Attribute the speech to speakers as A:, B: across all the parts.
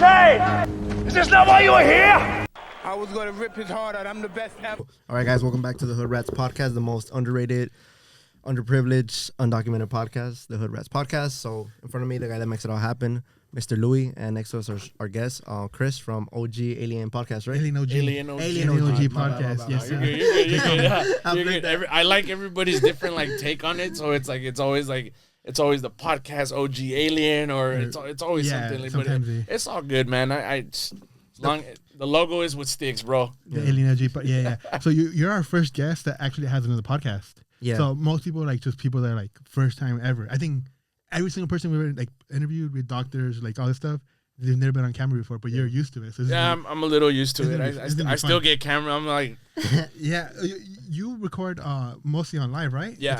A: Hey! Is this not why you were here?
B: I was gonna rip his heart out. I'm the best ever.
C: All right, guys, welcome back to the Hood Rats podcast, the most underrated, underprivileged, undocumented podcast, the Hood Rats podcast. So in front of me, the guy that makes it all happen, Mr. Louis, and next to us our guest, Chris from OG Alien Podcast, right?
D: Alien OG.
C: Alien OG
D: podcast. Yes, sir.
E: You're good. I like everybody's different take on it. So it's always the podcast OG Alien, or it's always something. But it's all good, man. The logo is what sticks, bro.
D: The Alien OG. Yeah. So you're our first guest that actually has another podcast.
C: Yeah.
D: So most people are just people that are first time ever. I think every single person we were interviewed with doctors, all this stuff, they've never been on camera before, but you're used to it. So
E: I'm a little used to it. I still get camera. I'm like,
D: yeah. You record mostly on live, right?
E: Yeah,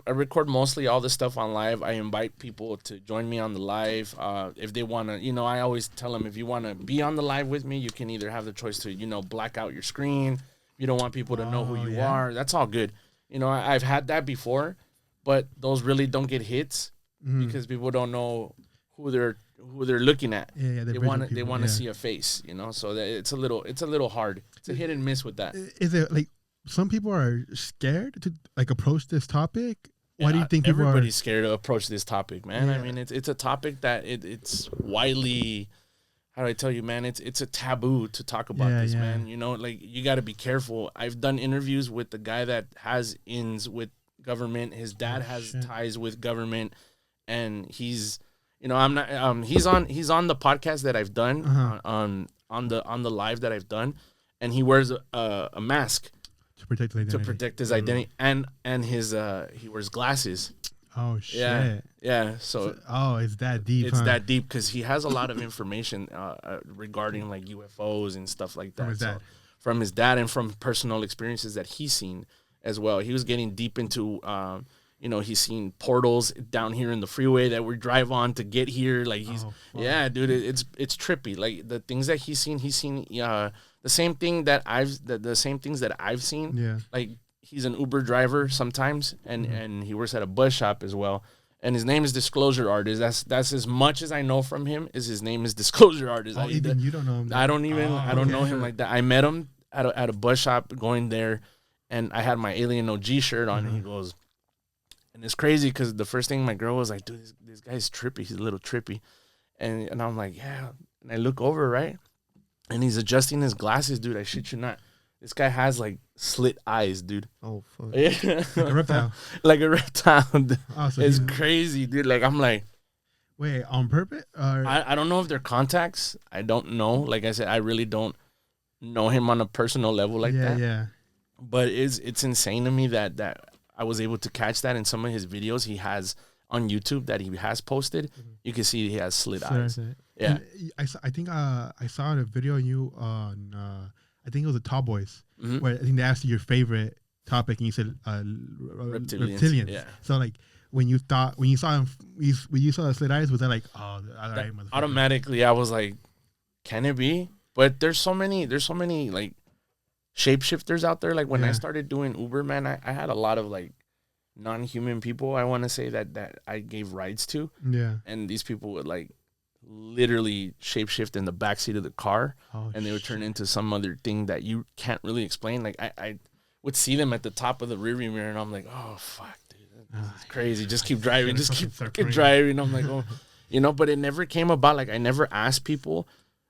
E: I record mostly all the stuff on live. I invite people to join me on the live. If they want to, I always tell them, if you want to be on the live with me, you can either have the choice to, black out your screen. If you don't want people to know who you are, that's all good. I've had that before, but those really don't get hits because people don't know who they're looking at.
D: Yeah,
E: they want to see a face, So it's a little hard. It's a hit and miss with that.
D: Is it some people are scared to approach this topic? Why do you think
E: everybody's scared to approach this topic, man? Yeah. I mean, it's a topic that it's widely. How do I tell you, man? It's a taboo to talk about this, man. You got to be careful. I've done interviews with the guy that has ins with government. His dad has ties with government, and he's, I'm not. He's on the podcast that I've done on the live that I've done, and he wears a mask
D: to protect his identity,
E: and his he wears glasses.
D: Oh shit!
E: Yeah. So
D: it's that deep.
E: It's that deep because he has a lot of information regarding UFOs and stuff like that. From his dad and from personal experiences that he's seen as well. He was getting deep into, he's seen portals down here in the freeway that we drive on to get here. Dude, it's trippy. The things that he's seen the same things that I've seen.
D: Yeah.
E: He's an Uber driver sometimes, and he works at a bus shop as well. And his name is Disclosure Artist. That's as much as I know from him. Is his name is Disclosure Artist.
D: Even you don't know him.
E: I don't know him like that. I met him at a bus shop going there, and I had my Alien OG shirt on, and he goes, and it's crazy because the first thing my girl was like, dude, this guy's trippy. He's a little trippy, and I'm like, yeah. And I look over, right, and he's adjusting his glasses, dude. I shit you not. This guy has slit eyes, dude.
C: Oh fuck.
E: Yeah.
D: Like a reptile.
E: Like a reptile.
D: Oh, so
E: it's crazy, dude. I'm like,
D: wait, on purpose? Or?
E: I don't know if they're contacts. I don't know. Like I said, I really don't know him on a personal level that.
D: Yeah.
E: But it's insane to me that I was able to catch that in some of his videos he has on YouTube that he has posted. Mm-hmm. You can see he has slit eyes. Yeah.
D: And I think I saw a video of you on I think it was the Tall Boys, where I think they asked you your favorite topic, and you said reptilians.
E: Yeah.
D: So when you saw him, when you saw the slit eyes, was that all right, motherfucker?
E: Automatically, I was like, can it be? But there's so many shapeshifters out there. When I started doing Uber, man, I had a lot of non-human people. I want to say that I gave rides to.
D: Yeah.
E: And these people would literally shapeshift in the backseat of the car, and they would turn into some other thing that you can't really explain. I would see them at the top of the rearview mirror, and I'm like, oh fuck, dude, that's crazy. Just keep driving, just keep fucking driving. I'm like, oh, but it never came about. I never asked people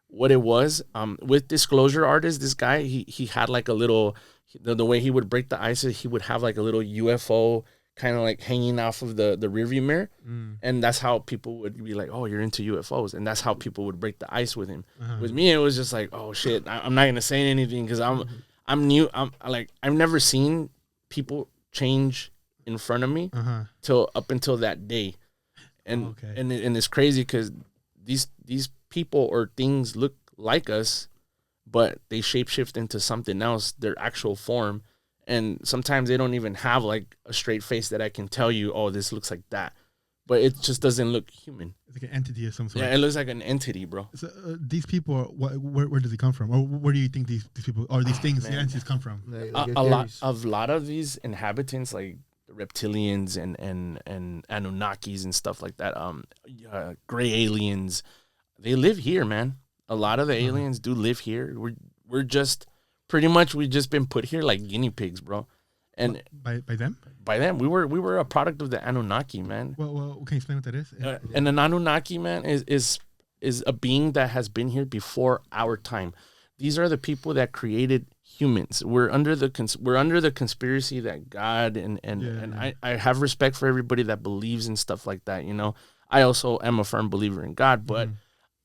E: what it was. With Disclosure Artist, this guy, he had a little, the way he would break the ice, he would have a little UFO kind of hanging off of the rearview mirror, and that's how people would be like, oh, you're into UFOs, and that's how people would break the ice with him. With me, it was just oh shit, I'm not gonna say anything because I'm new. I've never seen people change in front of me till up until that day, and it's crazy because these people or things look like us, but they shapeshift into something else, their actual form. And sometimes they don't even have a straight face that I can tell you, oh, this looks like that. But it just doesn't look human.
D: It's like an entity or something.
E: Yeah, it looks like an entity, bro.
D: So these people, where does it come from? Or where do you think these people or these things, the entities come from?
E: A lot of these inhabitants, the reptilians and Anunnakis and stuff like that, gray aliens, They live here, man. A lot of the aliens do live here. We're just pretty much we've just been put here like guinea pigs, bro. And
D: by them?
E: By them, we were a product of the Anunnaki, man.
D: Well, can you explain what that is?
E: And an Anunnaki, man, is a being that has been here before our time. These are the people that created humans. We're under the conspiracy that God and I have respect for everybody that believes in stuff like that. You know, I also am a firm believer in God, but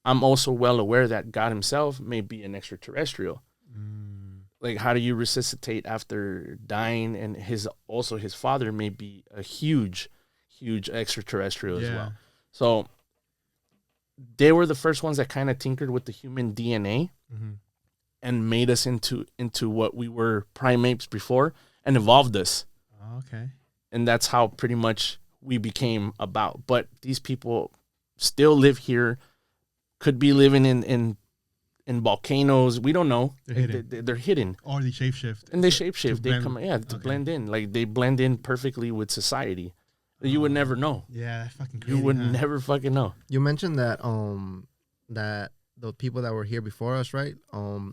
E: I'm also well aware that God himself may be an extraterrestrial. Like, how do you resuscitate after dying? And his father may be a huge extraterrestrial as well. So they were the first ones that kind of tinkered with the human DNA and made us into what we were primates before and evolved us.
D: Oh, okay.
E: And that's how pretty much we became about. But these people still live here, could be living in volcanoes. We don't know. They're hidden.
D: Or they shapeshift.
E: And they shapeshift. They come, to blend in. Like, they blend in perfectly with society. You would never know.
D: Yeah, that's fucking crazy.
E: You would never fucking know.
C: You mentioned that that the people that were here before us, right?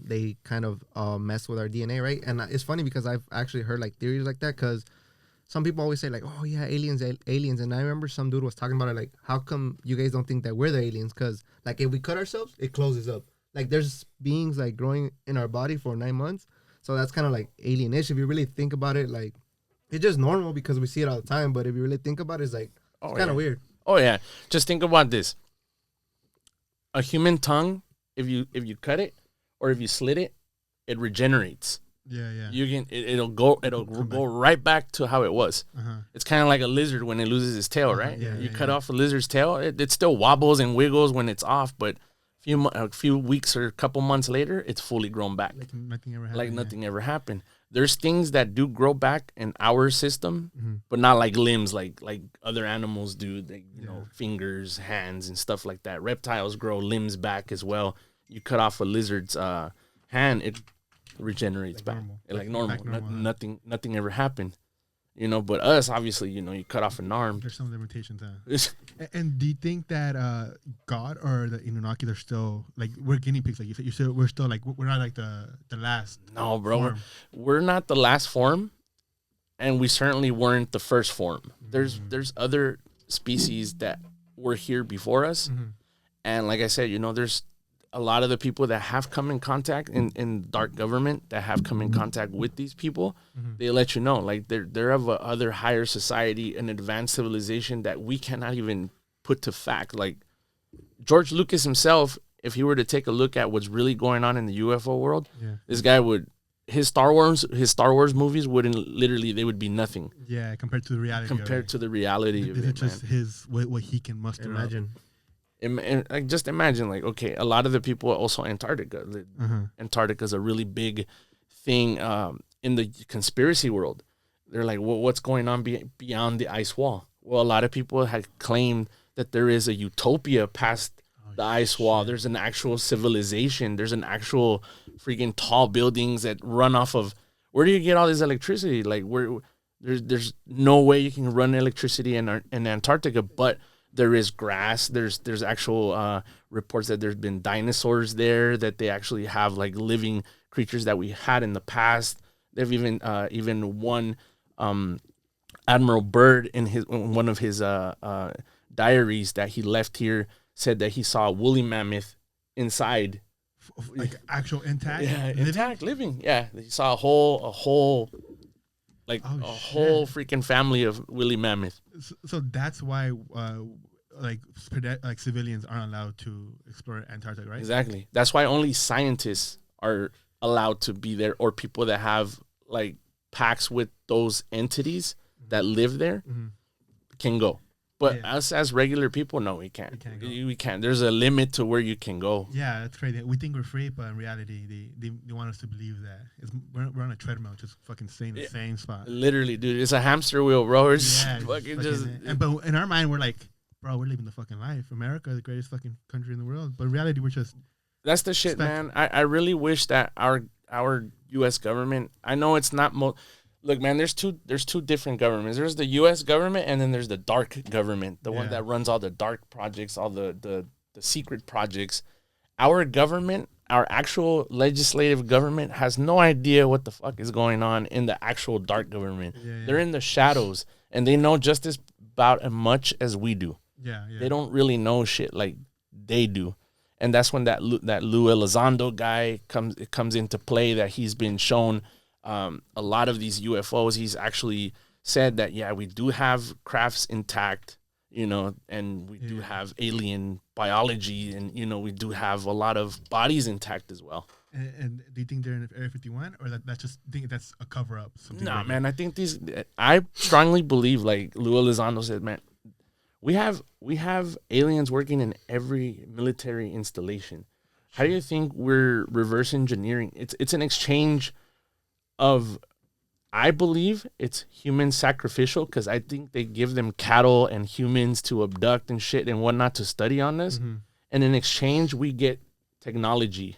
C: They kind of mess with our DNA, right? And it's funny because I've actually heard like theories like that, because some people always say like, oh yeah, aliens. And I remember some dude was talking about it, like, how come you guys don't think that we're the aliens? Because like, if we cut ourselves, it closes up. Like, there's beings like growing in our body for 9 months. So that's kind of like alien-ish. If you really think about it, like, it's just normal because we see it all the time. But if you really think about it, it's like, it's kind of weird.
E: Oh yeah. Just think about this. A human tongue, if you cut it or if you slit it, it regenerates.
D: Yeah.
E: You can it'll go right back to how it was. It's kind of like a lizard when it loses its tail, right? You cut off a lizard's tail, it still wobbles and wiggles when it's off, but a few weeks or a couple months later, it's fully grown back.
D: Like nothing ever happened.
E: Like nothing ever happened. There's things that do grow back in our system, but not like limbs, like other animals do. Like, you know, fingers, hands, and stuff like that. Reptiles grow limbs back as well. You cut off a lizard's hand, it regenerates back. Normal. Nothing ever happened. You know, but us, obviously, you know, you cut off an arm.
D: There's some limitations. And do you think that God or the Anunnaki, they're still, like, we're guinea pigs, like you said, we're still, like, we're not, like, the last
E: No, bro.
D: form.
E: We're not the last form, and we certainly weren't the first form. There's other species that were here before us, and like I said, you know, there's a lot of the people that have come in contact in dark government that have come in contact with these people, they let you know, like, they're of a other higher society, an advanced civilization that we cannot even put to fact. Like, George Lucas himself, if he were to take a look at what's really going on in the UFO world, this guy would, his Star Wars movies they would be nothing.
D: Yeah, compared to the reality.
E: To the reality of it,
D: it's just his what he can muster.
C: Imagine.
E: And like, just imagine, like, okay, a lot of the people also Antarctica. Antarctica is a really big thing in the conspiracy world. They're like, well, what's going on beyond the ice wall? Well, a lot of people had claimed that there is a utopia past the ice wall. There's an actual civilization. There's an actual freaking tall buildings that run off of. Where do you get all this electricity? Like, there's no way you can run electricity in Antarctica, but there is grass. There's actual reports that there's been dinosaurs there, that they actually have like living creatures that we had in the past. They've even one Admiral Byrd in one of his diaries that he left here said that he saw a woolly mammoth inside,
D: like actual intact.
E: Yeah, intact living. Yeah, he saw a whole freaking family of woolly mammoth.
D: So that's why civilians aren't allowed to explore Antarctica, right?
E: Exactly. That's why only scientists are allowed to be there, or people that have like pacts with those entities that live there can go. But us as regular people, no, we can't. We can't. There's a limit to where you can go.
D: Yeah, that's crazy. We think we're free, but in reality, they want us to believe that we're on a treadmill, just fucking staying in the same spot.
E: Literally, dude, it's a hamster wheel, bro. It's fucking just.
D: But in our mind, we're like, bro, we're living the fucking life. America, the greatest fucking country in the world. But in reality, we're just.
E: That's the shit, man. I really wish that our U.S. government. I know it's not Look, man, there's two different governments. There's the U.S. government, and then there's the dark government, the one that runs all the dark projects, all the the secret projects. Our government, our actual legislative government, has no idea what the fuck is going on in the actual dark government. They're in the shadows, and they know just about as much as we do. They don't really know shit like they do. And that's when that Lou Elizondo guy comes into play, that he's been shown a lot of these UFOs. He's actually said that, yeah, we do have crafts intact, you know, and we do have alien biology, and, you know, we do have a lot of bodies intact as well.
D: And do you think they're in Area 51, or that's just think that's a cover up?
E: Nah, man, I think I strongly believe, like Lou Elizondo said, man, we have aliens working in every military installation. How do you think we're reverse engineering? It's an exchange of, I believe it's human sacrificial, because I think they give them cattle and humans to abduct and shit and whatnot to study on this. And in exchange, we get technology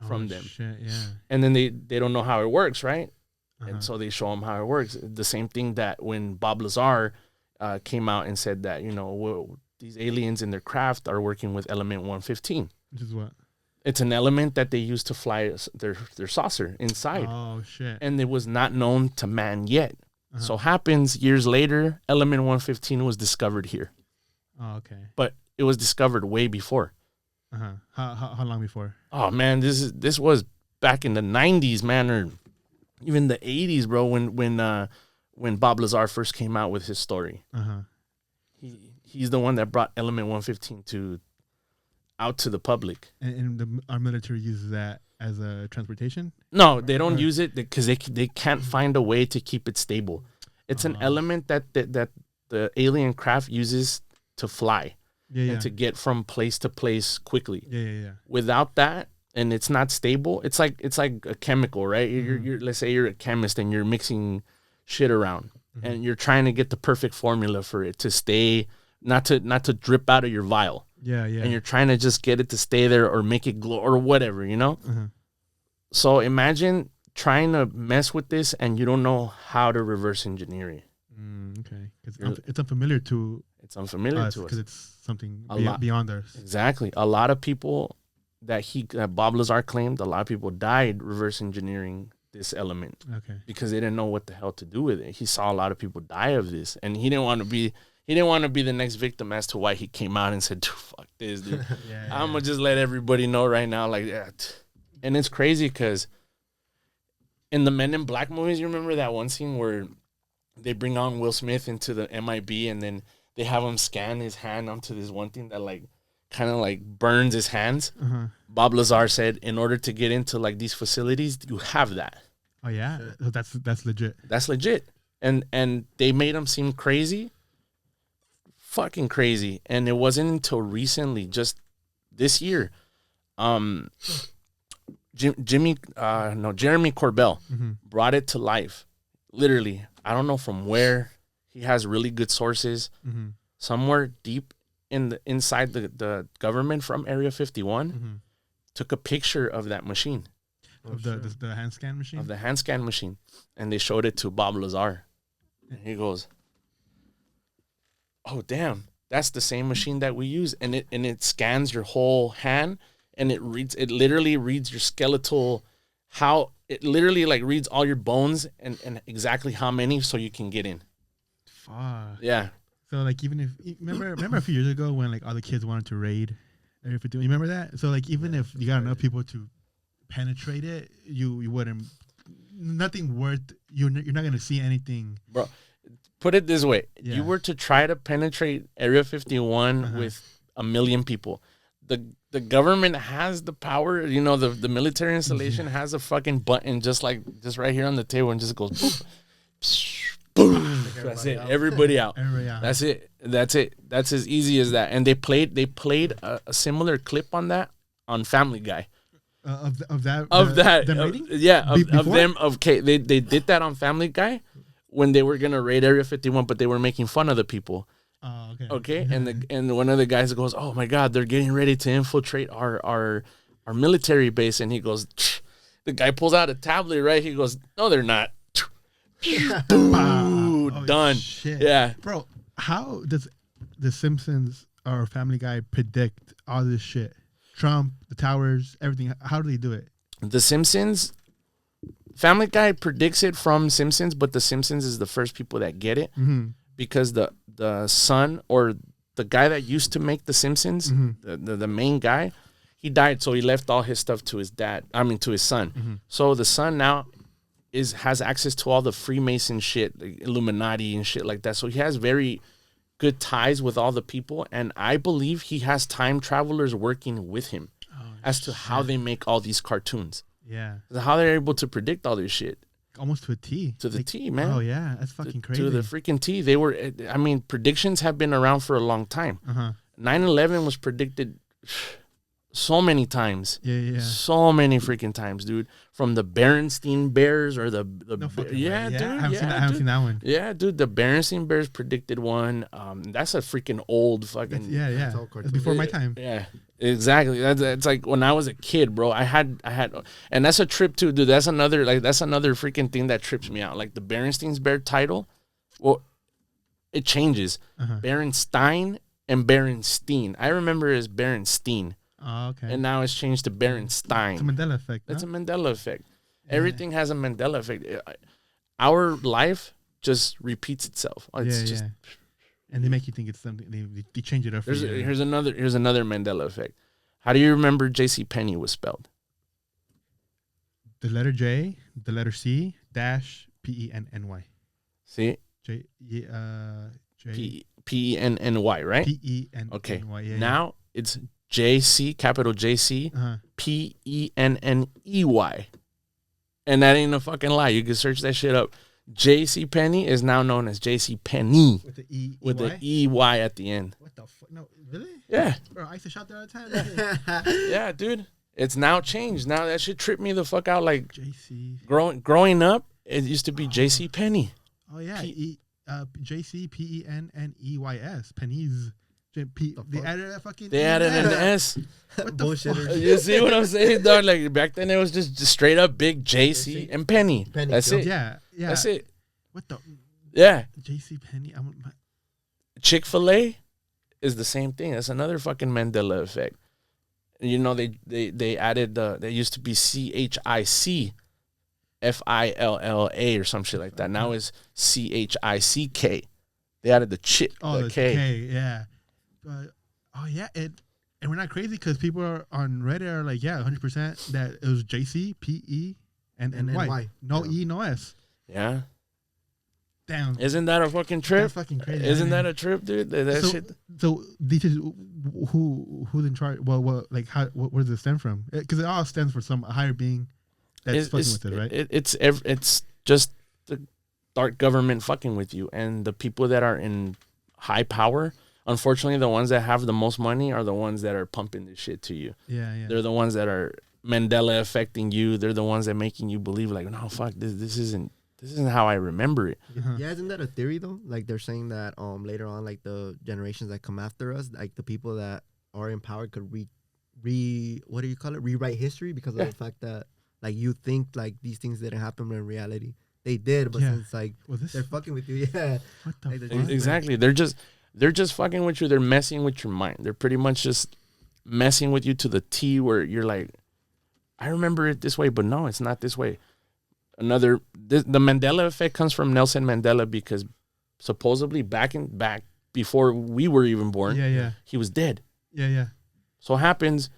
E: from them.
D: Shit, yeah.
E: And then they don't know how it works, right? And so they show them how it works. The same thing that when Bob Lazar came out and said that, you know, these aliens in their craft are working with element 115.
D: Which is what?
E: It's an element that they use to fly their saucer inside.
D: Oh, shit.
E: And it was not known to man yet. So happens years later, element 115 was discovered here.
D: Oh, okay.
E: But it was discovered way before.
D: How long before?
E: Oh, man, this was back in the 90s, man, or even the 80s, bro, when Bob Lazar first came out with his story. He's the one that brought element 115 out to the public.
D: And our military uses that as a transportation?
E: No, they don't use it because they can't find a way to keep it stable. It's an element that the alien craft uses to fly and to get from place to place quickly. Without that, and it's not stable, it's like a chemical, right? You're let's say you're a chemist and you're mixing shit around and you're trying to get the perfect formula for it to stay, not to drip out of your vial. And you're trying to just get it to stay there or make it glow or whatever, you know? So imagine trying to mess with this and you don't know how to reverse engineer it.
D: Okay. It's unfamiliar to us. Because it's something beyond us.
E: Exactly. A lot of people that Bob Lazar claimed, a lot of people died reverse engineering this element.
D: Okay.
E: Because they didn't know what the hell to do with it. He saw a lot of people die of this, and he didn't want to be the next victim as to why he came out and said, dude, fuck this, dude. I'm going to just let everybody know right now like that. And it's crazy because in the Men in Black movies, you remember that one scene where they bring on Will Smith into the MIB and then they have him scan his hand onto this one thing that like kind of like burns his hands. Bob Lazar said, in order to get into like these facilities, you have that.
D: Oh yeah, that's legit.
E: That's legit. And they made him seem crazy, fucking crazy. And it wasn't until recently, just this year, Jeremy Corbell brought it to life. Literally, I don't know from where. He has really good sources. Somewhere deep inside the government from Area 51, took a picture of that machine.
D: Of the hand scan machine?
E: Of the hand scan machine. And they showed it to Bob Lazar. And he goes, oh, damn, that's the same machine that we use. And it scans your whole hand, and it literally reads your skeletal, it literally like reads all your bones and exactly how many so you can get in.
D: Fuck.
E: Yeah.
D: So like even if remember a few years ago when like all the kids wanted to raid Area 51, you remember that? So like even if you got enough people to penetrate it, you wouldn't, nothing worth, you're not gonna see anything.
E: Bro, put it this way: you were to try to penetrate Area 51 with 1 million people. The government has the power, you know, the military installation has a fucking button just right here on the table and just goes boop, boom. That's it. Everybody out. That's it. That's as easy as that. And they played a similar clip on that on Family Guy.
D: Of them raiding?
E: They did that on Family Guy when they were gonna raid Area 51, but they were making fun of the people.
D: Oh, okay.
E: Okay, and one of the guys goes, "Oh my God, they're getting ready to infiltrate our military base," and he goes, the guy pulls out a tablet, right? He goes, "No, they're not." Done.
D: Shit.
E: Yeah,
D: bro. How does The Simpsons or Family Guy predict all this shit? Trump, the towers, everything. How do they do it?
E: The Simpsons, Family Guy predicts it from Simpsons, but the Simpsons is the first people that get it because the son or the guy that used to make the Simpsons, the main guy, he died, so he left all his stuff to his dad. I mean, to his son. So the son now has access to all the Freemason shit, like Illuminati and shit like that. So he has very good ties with all the people, and I believe he has time travelers working with him as to how they make all these cartoons.
D: Yeah.
E: How they're able to predict all this shit.
D: Almost to a T.
E: To the T, man.
D: Oh, yeah. That's fucking crazy.
E: To the freaking T. They were, I mean, predictions have been around for a long time. 9/11 was predicted so many times.
D: Yeah.
E: So many freaking times, dude. From the Berenstein Bears or the
D: No fucking
E: yeah,
D: way.
E: dude.
D: I haven't seen that one.
E: Yeah, dude. The Berenstein Bears predicted one. That's a freaking old fucking.
D: Yeah. That's before my time.
E: Yeah, exactly. It's like when I was a kid, bro. I had, and that's a trip too, dude. That's another freaking thing that trips me out. Like the Berenstein's Bear title, well, it changes. Berenstein and Berenstein. I remember it as Berenstein.
D: Oh, okay.
E: And now it's changed to Berenstein.
D: It's a Mandela effect.
E: That's a Mandela effect. Everything has a Mandela effect. Our life just repeats itself. It's just.
D: And they make you think it's something. They change it up.
E: Here's another Mandela effect. How do you remember J.C. Penney was spelled?
D: The letter J, the letter C, dash Penny.
E: See?
D: J.
E: Penny, right?
D: Penny.
E: Okay.
D: Yeah,
E: now it's JC, capital JC, Penney. And that ain't a fucking lie. You can search that shit up. J.C. Penney is now known as J.C. Penny
D: with the E.
E: With the E-Y at the end.
D: What the fuck? No, really?
E: Yeah.
D: Bro, I used to shop there all the time.
E: Yeah, dude. It's now changed. Now that shit tripped me the fuck out. Like
D: J.C.
E: Growing up, it used to be J.C. Penney.
D: Oh yeah, J.C. Penneys. Pennies. They added that fucking.
E: They added an S.
D: What the fuck?
E: You see what I'm saying, dog? Like back then, it was just straight up big JC and Penny. That's it.
D: Yeah.
E: That's it.
D: What the?
E: Yeah.
D: J.C. Penny.
E: Chick-fil-A is the same thing. That's another fucking Mandela effect. You know, they added they used to be CHICFILLA or some shit like that. Now it's CHICK. They added the chip.
D: Oh,
E: the K.
D: Yeah. And we're not crazy because people are on Reddit are like, 100% that it was JC, PE, and Y. No E, no S.
E: Yeah.
D: Damn.
E: Isn't that a fucking trip?
D: That's fucking crazy.
E: Isn't that a trip, dude? That shit.
D: So these is who's in charge? Well, like where does it stem from? Because it all stems from some higher being that's fucking with it, right?
E: It's just the dark government fucking with you, and the people that are in high power. Unfortunately, the ones that have the most money are the ones that are pumping this shit to you.
D: Yeah.
E: They're the ones that are Mandela affecting you. They're the ones that making you believe like, no, fuck, this isn't how I remember it.
C: Yeah, isn't that a theory though? Like they're saying that later on, like the generations that come after us, like the people that are in power could rewrite history because of the fact that like you think like these things didn't happen, but in reality they did. But since like they're fucking with you,
D: What the
C: fuck?
E: Exactly. They're just fucking with you. They're messing with your mind. They're pretty much just messing with you to the T where you're like, I remember it this way, but no, it's not this way. The Mandela effect comes from Nelson Mandela because supposedly back before we were even born, he was dead.
D: Yeah.
E: So happens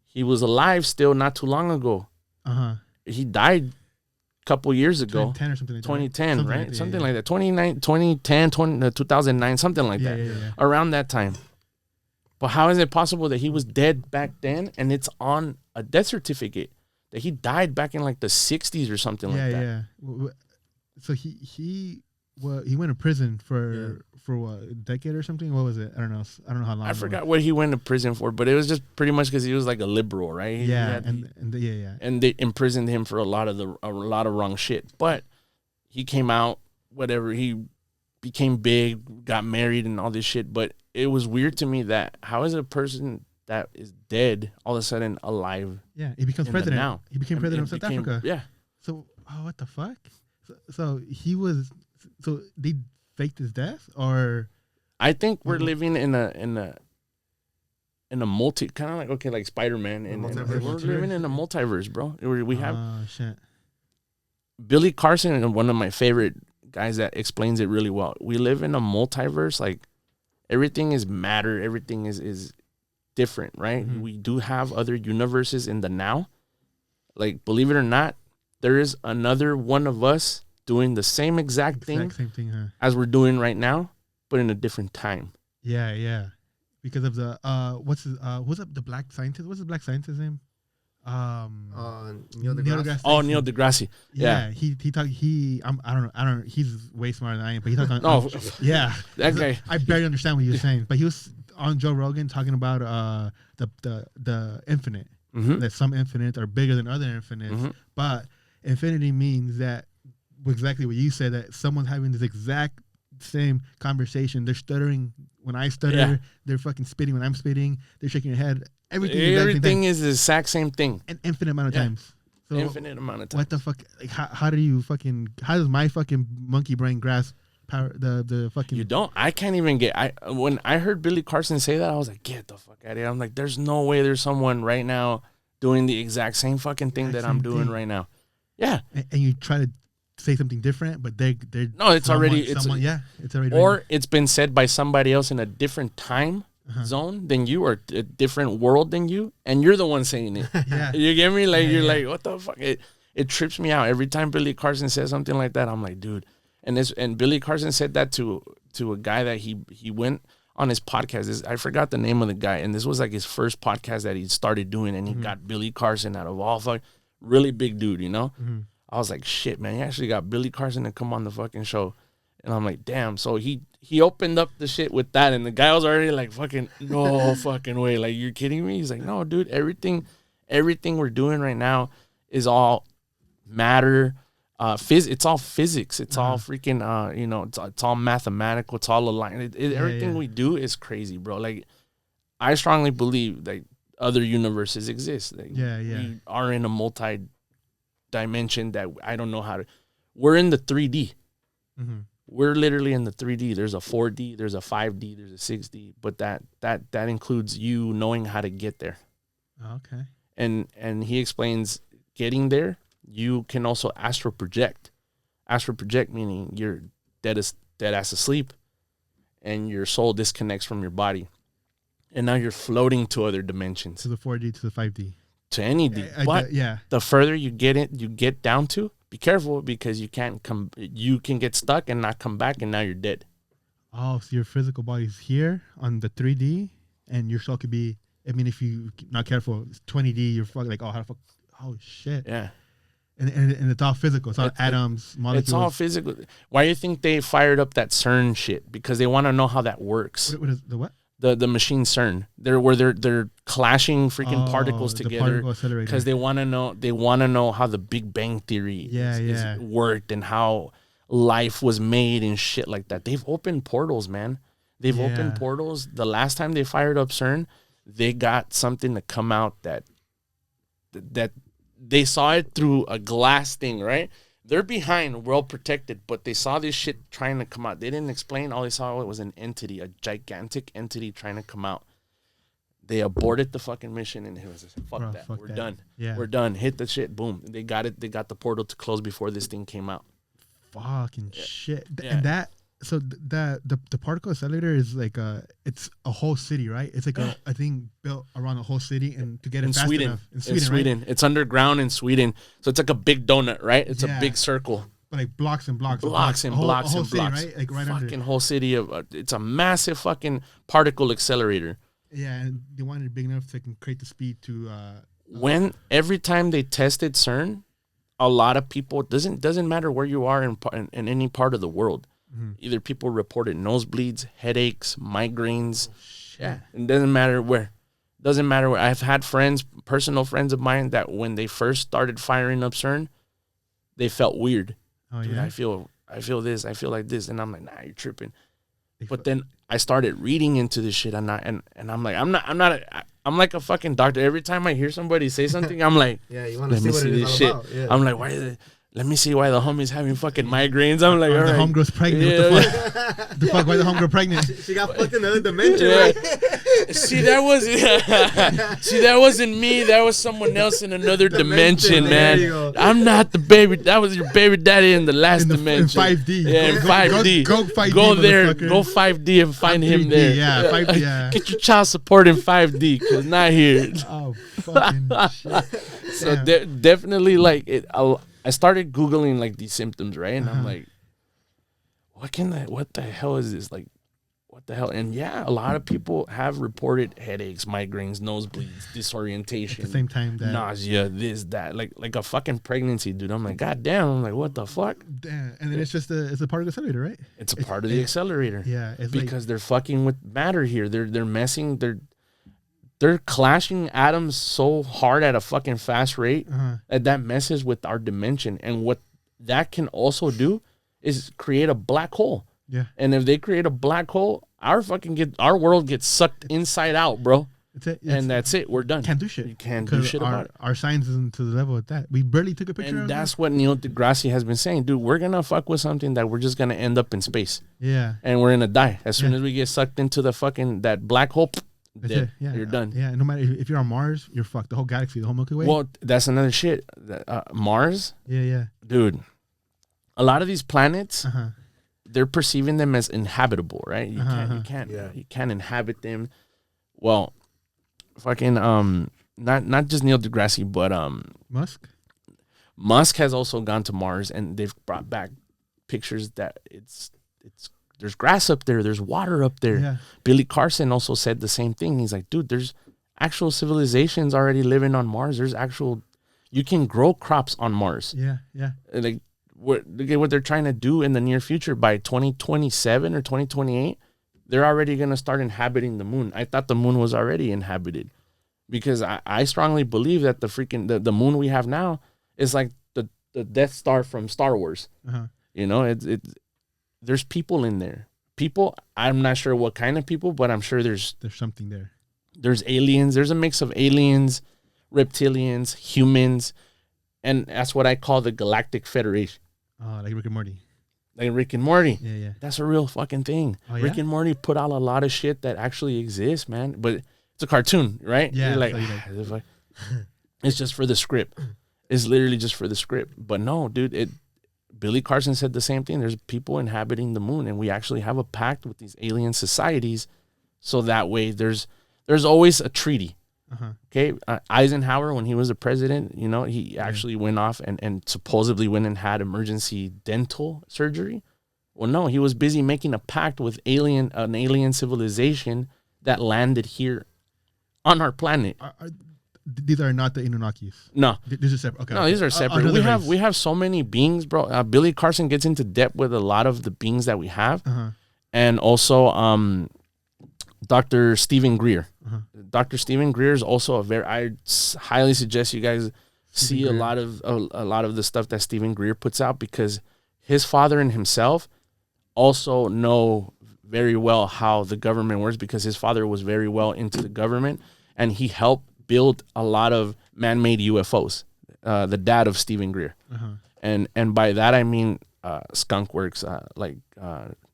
E: he was alive still not too long ago. He died couple years ago,
D: 2010 or something like
E: 2010,
D: that.
E: right? Something like that. 2010, 2009, something like that.
D: Yeah.
E: Around that time. But how is it possible that he was dead back then and it's on a death certificate that he died back in like the 60s or something like that?
D: Yeah. So he went to prison for what, a decade or something? What was it? I don't know how long.
E: I forgot what he went to prison for, but it was just pretty much because he was like a liberal, right?
D: And
E: they imprisoned him for a lot of wrong shit. But he came out, whatever. He became big, got married, and all this shit. But it was weird to me that how is a person that is dead all of a sudden alive?
D: Yeah, he becomes president now. He became president of South Africa.
E: Yeah.
D: So, what the fuck? So he was. So they faked his death, or
E: I think we're living in a in a kind of like, okay, like Spider-Man, and
C: multiverse.
E: we're living in a multiverse, bro. We have
D: shit.
E: Billy Carson, one of my favorite guys that explains it really well. We live in a multiverse, like everything is matter, everything is different, right?
D: Mm-hmm.
E: We do have other universes in the now. Like, believe it or not, there is another one of us doing the same exact thing
D: Same thing, huh?
E: as we're doing right now, but in a different time.
D: Yeah. Because of the what's up the black scientist? What's the black scientist's name?
C: Neil deGrasse.
D: deGrasse
E: Oh, Neil deGrasse. Yeah.
D: He talked. I don't know. He's way smarter than I am. But he talked on.
E: No,
D: Yeah.
E: that guy.
D: I barely understand what he was saying, but he was on Joe Rogan talking about the infinite.
E: Mm-hmm.
D: That some infinites are bigger than other infinites,
E: Mm-hmm.
D: but infinity means that exactly what you said, that someone's having this exact same conversation. They're stuttering when I stutter.
E: Yeah.
D: They're fucking spitting when I'm spitting. They're shaking their head. Everything
E: is the exact same thing.
D: an infinite amount of
E: Yeah.
D: times. So
E: Infinite amount of time.
D: what the fuck? Like, how does my fucking monkey brain grasp power the fucking?
E: You don't. I can't even get. When I heard Billy Carson say that, I was like, get the fuck out of here. I'm like, there's no way there's someone right now doing the exact same fucking thing that I'm doing right now. Yeah.
D: And you try to say something different, but they're
E: No, it's already
D: it's already
E: or it's been said by somebody else in a different time zone than you, or a different world than you, and you're the one saying it.
D: Yeah.
E: You get me? Like, you're like, what the fuck? It trips me out every time Billy Carson says something like that. I'm like, dude. And Billy Carson said that to a guy that he went on his podcast. I forgot the name of the guy, and this was like his first podcast that he started doing, and he got Billy Carson out of all fuck, really big dude, you know. I was like, shit, man, he actually got Billy Carson to come on the fucking show, and I'm like, damn. So he opened up the shit with that, and the guy was already like, fucking no fucking way, like, you're kidding me? He's like, no, dude, everything we're doing right now is all matter. It's all physics. It's all freaking, it's all mathematical. It's all aligned. Everything we do is crazy, bro. Like, I strongly believe that other universes exist. Like, we are in a multi-dimension that I don't know how to. We're in the 3D. We're literally in the 3D. There's a 4D. There's a 5D. There's a 6D. But that includes you knowing how to get there.
D: Okay.
E: And he explains getting there. You can also astral project. Astral project meaning you're dead ass asleep, and your soul disconnects from your body, and now you're floating to other dimensions,
D: To the 4D, to the 5D,
E: to any D. But the further you get down to, be careful, because you can't come. You can get stuck and not come back, and now you're dead.
D: Oh, so your physical body's here on the 3D, and your soul could be. I mean, if you're not careful, it's 20D. You're fucking like, oh, how the fuck? Oh shit.
E: Yeah.
D: And it's all physical. It's all atoms, molecules.
E: It's all physical. Why do you think they fired up that CERN shit? Because they want to know how that works.
D: What is the what?
E: The machine CERN. They're clashing freaking particles together because they want to know how the Big Bang Theory is worked, and how life was made and shit like that. They've opened portals, man. They've opened portals. The last time they fired up CERN, they got something to come out that they saw it through a glass thing, right? They're behind, well protected, but they saw this shit trying to come out. They didn't explain. All they saw was an entity, a gigantic entity trying to come out. They aborted the fucking mission, and it was just, fuck that. We're done. Yeah. We're done. Hit the shit. Boom. They got it. They got the portal to close before this thing came out.
D: Fucking shit. And that, so the particle accelerator is like it's a whole city, right? It's like a thing built around a whole city, and to get it
E: in
D: fast
E: Sweden.
D: enough.
E: In Sweden. Right? It's underground in Sweden. So it's like a big donut, right? It's a big circle.
D: But like blocks and blocks.
E: Blocks and blocks and blocks.
D: Right? Like right
E: fucking
D: under.
E: whole city of it's a massive fucking particle accelerator.
D: Yeah, and they wanted it big enough so they can create the speed to
E: when every time they tested CERN, a lot of people doesn't matter where you are in any part of the world. Either people reported nosebleeds, headaches, migraines. It doesn't matter where. I've had personal friends of mine, that when they first started firing up CERN, they felt weird.
D: Oh,
E: Dude,
D: yeah?
E: I feel this. I feel like this, and I'm like, nah, you're tripping. But then I started reading into this shit, and I'm like, I'm like a fucking doctor. Every time I hear somebody say something, I'm like,
C: yeah, you want to
E: let me
C: see what
E: see
C: it is
E: this
C: all
E: shit.
C: about. Yeah.
E: I'm like, why is it? let me see why the homie's having fucking migraines. I'm like, all
D: The
E: right.
D: homegirl's pregnant.
E: Yeah.
D: What the fuck? The fuck? Why the homegirl pregnant?
C: She got fucked in another dimension,
E: Yeah.
C: right?
E: See, that wasn't me. That was someone else in another dimension,
C: There you
E: man.
C: go.
E: I'm not the baby. That was your baby daddy in the last dimension.
D: In 5D.
E: Yeah, in 5D.
D: Go 5D,
E: Go there.
D: motherfucker.
E: Go 5D and find him
D: 3D,
E: there.
D: yeah, 5D, yeah.
E: Get your child support in 5D, because not here.
D: Oh, fucking shit.
E: So
D: Damn.
E: definitely, like, I started Googling, like, these symptoms, right? And I'm like, what the hell is this? Like, what the hell? And yeah, a lot of people have reported headaches, migraines, nosebleeds, disorientation,
D: At the same time that
E: nausea, this, that, like a fucking pregnancy, dude. I'm like, God damn. I'm like, what the fuck?
D: Damn. And then it's a part of the accelerator, right?
E: It's a part of the accelerator.
D: Yeah, it's
E: because they're fucking with matter here. They're messing. They're clashing atoms so hard at a fucking fast rate that messes with our dimension. And what that can also do is create a black hole.
D: Yeah.
E: And if they create a black hole, our world gets sucked inside out, bro. And that's it. We're done.
D: Can't do shit.
E: You can't do shit about it.
D: Our science isn't to the level of that. We barely took a picture of
E: And
D: it.
E: that's what Neil deGrasse has been saying, dude. We're gonna fuck with something that we're just gonna end up in space.
D: Yeah.
E: And we're gonna die as soon as we get sucked into the fucking that black hole.
D: That's
E: Dead.
D: it. Yeah.
E: You're done.
D: Yeah. No matter if you're on Mars, you're fucked. The whole galaxy, the whole Milky Way.
E: Well, that's another shit. Mars,
D: Yeah.
E: dude. A lot of these planets,
D: Uh huh.
E: they're perceiving them as inhabitable, right? You can't inhabit them. Well, fucking not just Neil deGrasse, but Musk has also gone to Mars, and they've brought back pictures that it's there's grass up there, there's water up there.
D: Yeah.
E: Billy Carson also said the same thing. He's like, dude, there's actual civilizations already living on Mars. You can grow crops on Mars.
D: Yeah.
E: Like, look at what they're trying to do in the near future. By 2027 or 2028, they're already going to start inhabiting the moon. I thought the moon was already inhabited, because I strongly believe that the moon we have now is like the Death Star from Star Wars. You know, there's people in there. People, I'm not sure what kind of people, but I'm sure there's
D: something there.
E: There's aliens. There's a mix of aliens, reptilians, humans, and that's what I call the Galactic Federation.
D: Oh, like Rick and Morty.
E: Like Rick and Morty.
D: Yeah.
E: That's a real fucking thing.
D: Oh, yeah?
E: Rick and Morty put out a lot of shit that actually exists, man. But it's a cartoon, right?
D: Yeah.
E: You're like, it's just for the script. It's literally just for the script. But no, dude, Billy Carson said the same thing. There's people inhabiting the moon, and we actually have a pact with these alien societies, so that way there's always a treaty. Okay, Eisenhower, when he was the president, you know, he actually went off and supposedly went and had emergency dental surgery. Well, no, he was busy making a pact with an alien civilization that landed here on our planet.
D: These are not the Anunnakis.
E: No,
D: these are separate. Okay,
E: no, these are separate. We have so many beings, bro. Billy Carson gets into depth with a lot of the beings that we have, and also Dr. Stephen Greer. Dr. Stephen Greer is also I highly suggest you guys see a lot of the stuff that Stephen Greer puts out, because his father and himself also know very well how the government works, because his father was very well into the government, and he helped build a lot of man-made UFOs. The dad of Stephen Greer, and by that I mean Skunk Works, like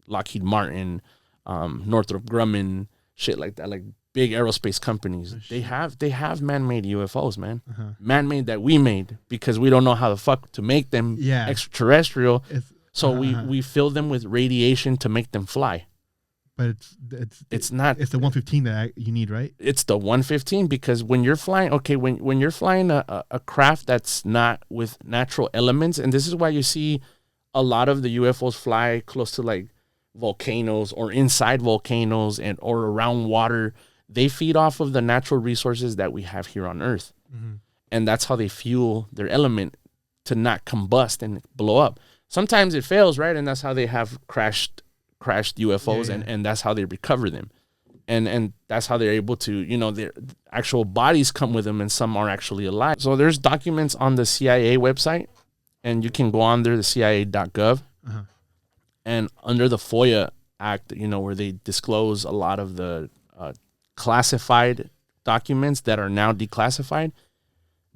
E: Lockheed Martin, Northrop Grumman, shit like that, like big aerospace companies. They have man-made UFOs, man. Man-made that we made, because we don't know how the fuck to make them extraterrestrial. So we fill them with radiation to make them fly.
D: But it's not. It's the 115 that you need, right?
E: It's the 115, because when you're flying, when you're flying a craft that's not with natural elements, and this is why you see a lot of the UFOs fly close to like volcanoes or inside volcanoes or around water. They feed off of the natural resources that we have here on Earth, and that's how they fuel their element to not combust and blow up. Sometimes it fails, right? And that's how they have crashed UFOs, and that's how they recover them, and that's how they're able to, you know, their actual bodies come with them, and some are actually alive. So there's documents on the CIA website, and you can go on there, the CIA.gov, and under the FOIA Act, you know, where they disclose a lot of the classified documents that are now declassified.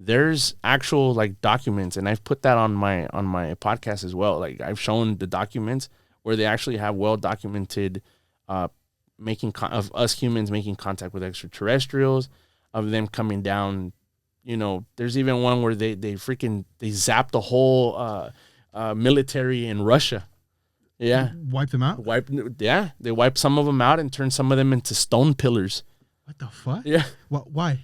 E: there's actual like documents, and I've put that on my podcast as well. Like I've shown the documents where they actually have well documented of us humans making contact with extraterrestrials, of them coming down. You know, there's even one where they zapped the whole military in Russia. Yeah,
D: Wipe them out.
E: They wiped some of them out and turned some of them into stone pillars.
D: What the fuck?
E: Yeah.
D: Why?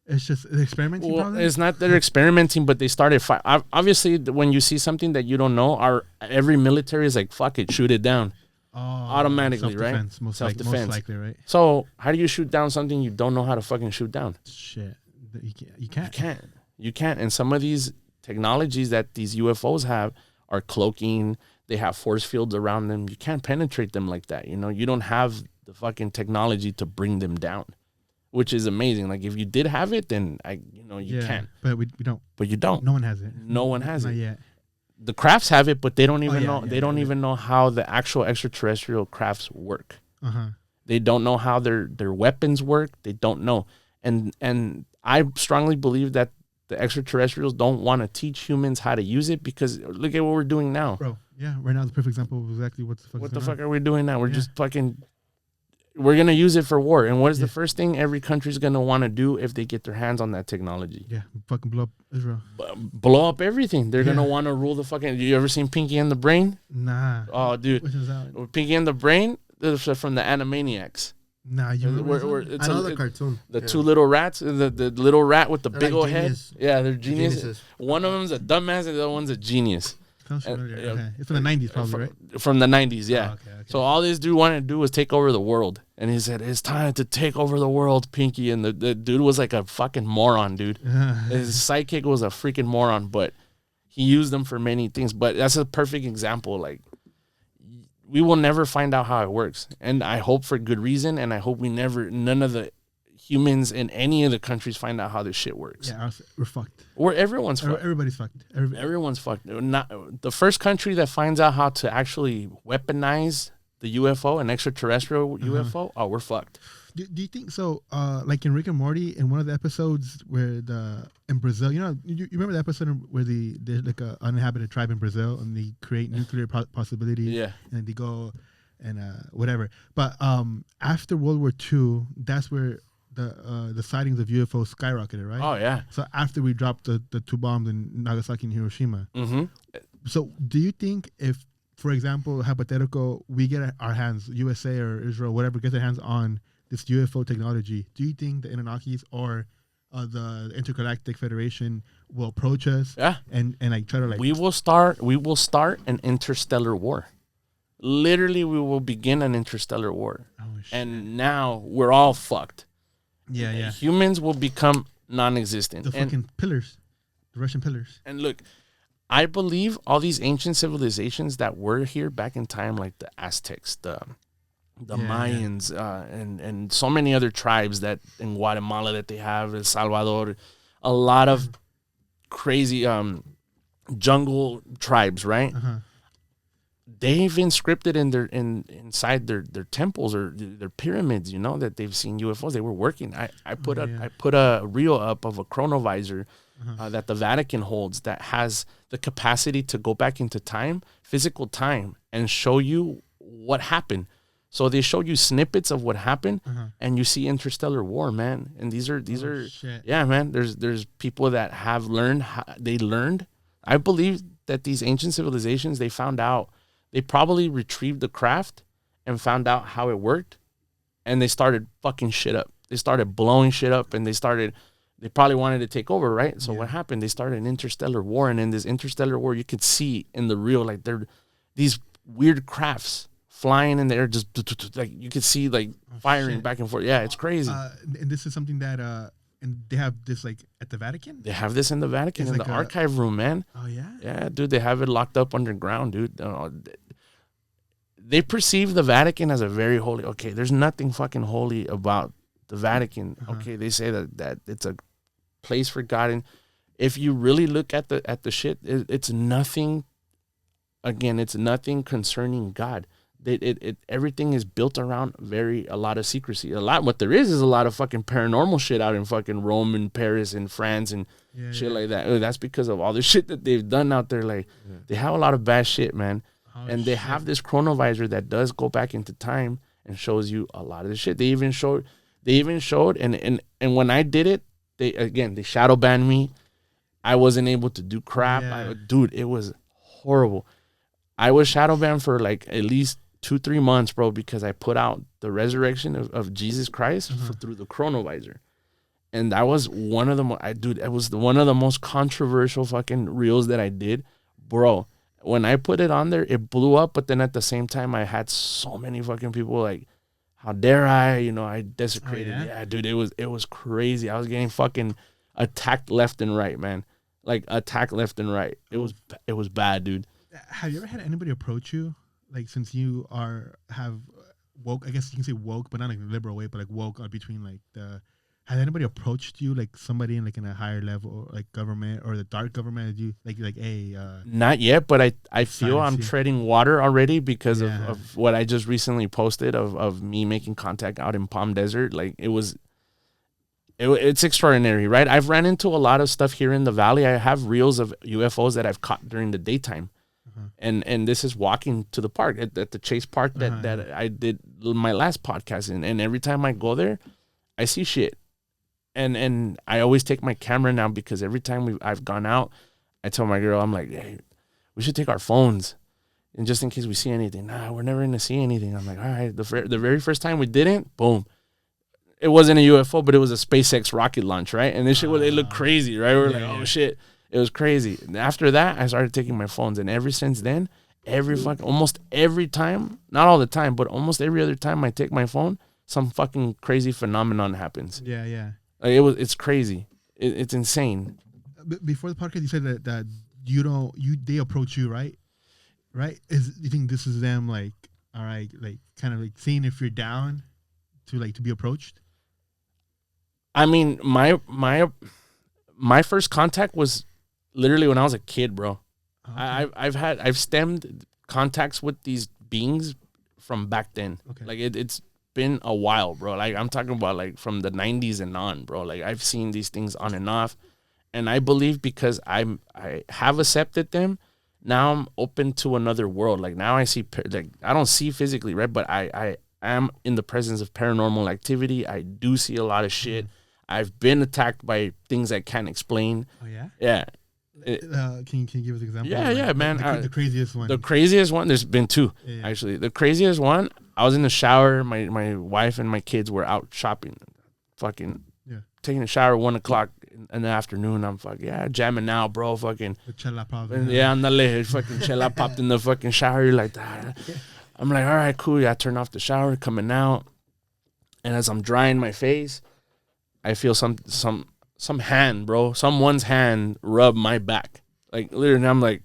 D: It's just an experimenting.
E: Well,
D: probably?
E: it's not that they're experimenting, but they started. Obviously, when you see something that you don't know, every military is like, "Fuck it, shoot it down," automatically, right?
D: Self-defense, most likely, right?
E: So, how do you shoot down something you don't know how to fucking shoot down?
D: Shit, you can't.
E: You can't. And some of these technologies that these UFOs have are cloaking. They have force fields around them. You can't penetrate them like that. You know, you don't have the fucking technology to bring them down, which is amazing. Like if you did have it, then you can.
D: But we don't.
E: But you don't.
D: No one has it.
E: No one has
D: Not
E: it.
D: yet.
E: The crafts have it, but they don't even know.
D: Yeah,
E: they don't even know how the actual extraterrestrial crafts work.
D: Uh-huh.
E: They don't know how their weapons work. They don't know. And I strongly believe that the extraterrestrials don't want to teach humans how to use it, because look at what we're doing now.
D: Bro, yeah, right now is the perfect example of exactly what the fuck
E: Are we doing now? We're just fucking, we're going to use it for war. And what is the first thing every country's going to want to do if they get their hands on that technology?
D: Yeah, fucking blow up Israel.
E: Blow up everything. They're going to want to rule the fucking, you ever seen Pinky and the Brain?
D: Nah.
E: Oh, dude.
D: Which is that?
E: Pinky and the Brain, from the Animaniacs.
D: Nah, you remember
C: I know the cartoon.
E: The two little rats, the little rat with the
C: They're
E: big
C: like
E: old
C: genius.
E: head. Yeah, they're geniuses.
C: Geniuses.
E: One of them's a dumbass and the other one's a genius.
D: Sounds familiar.
E: yeah.
D: Okay. It's from the 90s probably, right?
E: From the 90s, yeah.
D: Oh, okay.
E: So all this dude wanted to do was take over the world. And he said, "It's time to take over the world, Pinky." And the dude was like a fucking moron, dude. His sidekick was a freaking moron, but he used them for many things. But that's a perfect example. Like, we will never find out how it works. And I hope for good reason. And I hope none of the humans in any of the countries find out how this shit works.
D: Yeah, we're fucked.
E: Or everyone's fucked.
D: Everybody's fucked.
E: Everyone's fucked. Not the first country that finds out how to actually weaponize the UFO, an extraterrestrial UFO. Oh, we're fucked.
D: Do you think so? Like in Rick and Morty, in one of the episodes where in Brazil, you remember the episode where there's like a uninhabited tribe in Brazil and they create nuclear possibilities.
E: Yeah.
D: And they go and whatever. But after World War II, that's where the sightings of UFOs skyrocketed, right?
E: Oh yeah.
D: So after we dropped the two bombs in Nagasaki and Hiroshima.
E: Mm-hmm.
D: So do you think if, for example, hypothetical, we get our hands, USA or Israel, whatever, get their hands on this UFO technology, do you think the Anunnakis or the Intergalactic Federation will approach us?
E: Yeah.
D: And like try to like
E: we will start an interstellar war. Literally, we will begin an interstellar war.
D: Oh, shit.
E: And now we're all fucked.
D: Yeah.
E: Humans will become non-existent.
D: The fucking pillars, the Russian pillars.
E: And look, I believe all these ancient civilizations that were here back in time, like the Aztecs, the Mayans, and so many other tribes that in Guatemala that they have, El Salvador, a lot of crazy jungle tribes, right?
D: Uh-huh.
E: They've inscripted inside their temples or their pyramids, that they've seen UFOs. They were working. I put a reel up of a chronovisor that the Vatican holds that has the capacity to go back into time, physical time, and show you what happened. So they show you snippets of what happened, and you see interstellar war, man. And these are
D: shit.
E: Yeah, man. There's people that have learned. They learned. I believe that these ancient civilizations, they found out. They probably retrieved the craft and found out how it worked, and they started fucking shit up. They started blowing shit up, and they probably wanted to take over, right? So what happened? They started an interstellar war, and in this interstellar war, you could see in the real, like, they're these weird crafts flying in the air, just like you could see like firing back and forth. Yeah, it's crazy.
D: And this is something that and they have this like at the Vatican.
E: They have this in the Vatican,
D: It's
E: in
D: like
E: the
D: a-
E: archive room, man.
D: Oh yeah.
E: Yeah, dude, they have it locked up underground, dude. They perceive the Vatican as a very holy. Okay, there's nothing fucking holy about the Vatican. Okay, they say that it's a place for God, and if you really look at the shit, it's nothing. Again, it's nothing concerning God. everything is built around a lot of secrecy. What there is a lot of fucking paranormal shit out in fucking Rome and Paris and France and shit like that. That's because of all the shit that they've done out there. Like they have a lot of bad shit, man. And they have this chronovisor that does go back into time and shows you a lot of the shit. They even showed and when I did it, they shadow banned me. I wasn't able to do crap. Dude, it was horrible. I was shadow banned for like at least 2-3 months, bro, because I put out the resurrection of Jesus Christ through the chronovisor. And that was one of the most controversial fucking reels that I did. Bro, when I put it on there, it blew up, but then at the same time, I had so many fucking people like, how dare I? I desecrated. Oh, yeah, dude, it was crazy. I was getting fucking attacked left and right, man. Like attacked left and right. It was bad, dude.
D: Have you ever had anybody approach you, like, since you have woke? I guess you can say woke, but not like the liberal way, but like woke between like the. Has anybody approached you, like somebody in a higher level, like government or the dark government? You
E: Not yet, but I feel I'm treading water already because of what I just recently posted of me making contact out in Palm Desert. Like it's extraordinary, right? I've ran into a lot of stuff here in the valley. I have reels of UFOs that I've caught during the daytime. And this is walking to the park at the Chase Park that I did my last podcast in. And every time I go there, I see shit. And I always take my camera now because every time I've gone out, I tell my girl, I'm like, hey, we should take our phones. And just in case we see anything. Nah, we're never going to see anything. I'm like, all right. The very first time we didn't, boom. It wasn't a UFO, but it was a SpaceX rocket launch, right? And this shit, it looked crazy, right? We're like, oh, shit. It was crazy. And after that, I started taking my phones. And ever since then, almost every time, not all the time, but almost every other time I take my phone, some fucking crazy phenomenon happens.
D: Yeah, yeah.
E: Like it's crazy. It's insane.
D: Before the podcast, you said that they approach you, right? Right? You think this is them, like, all right, like kind of like seeing if you're down to be approached?
E: I mean, my first contact was literally when I was a kid, bro. Okay. I've stemmed contacts with these beings from back then. Okay. Like it's been a while, bro. Like I'm talking about like from the 90s and on, bro. Like I've seen these things on and off, and I believe because I have accepted them, now I'm open to another world. Like now I see, like I don't see physically, right? But I am in the presence of paranormal activity. I do see a lot of shit. I've been attacked by things I can't explain.
D: Oh yeah?
E: Yeah.
D: Can you give us an example?
E: Yeah, man.
D: The craziest one.
E: The craziest one. There's been two, actually. The craziest one. I was in the shower. My wife and my kids were out shopping, fucking taking a shower 1:00 in the afternoon. I'm jamming out, bro. Fucking
D: the chela popped.
E: Yeah, andale, fucking chela popped in the fucking shower. You're like that. I'm like, all right, cool. Yeah, I turn off the shower, coming out, and as I'm drying my face, I feel some hand, bro. Someone's hand rub my back. Like, literally, I'm like...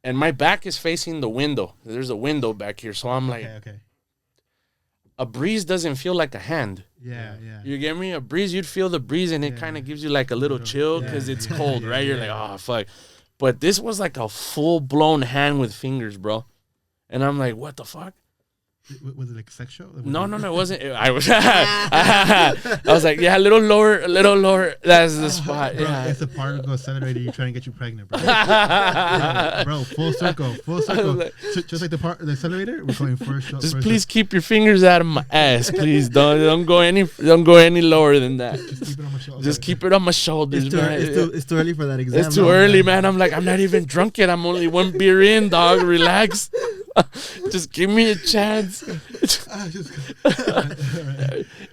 E: And my back is facing the window. There's a window back here. So I'm like...
D: Okay.
E: A breeze doesn't feel like a hand.
D: Yeah.
E: You get me? A breeze, you'd feel the breeze, and it kind of gives you like a little chill because it's cold, right? You're like, oh, fuck. But this was like a full-blown hand with fingers, bro. And I'm like, what the fuck?
D: Was it like sexual?
E: No, it wasn't. I was like, yeah, a little lower. That's the spot.
D: Bro,
E: yeah.
D: It's a particle accelerator. You're trying to get you pregnant, bro. Bro, full circle. Just like the accelerator, we're going first.
E: Just please keep your fingers out of my ass, please. Don't go any lower than that. Just keep it on my shoulders.
C: It's too early for that exam.
E: It's too early, man. I'm like, I'm not even drunk yet. I'm only 1 beer in, dog. Relax. Just give me a chance.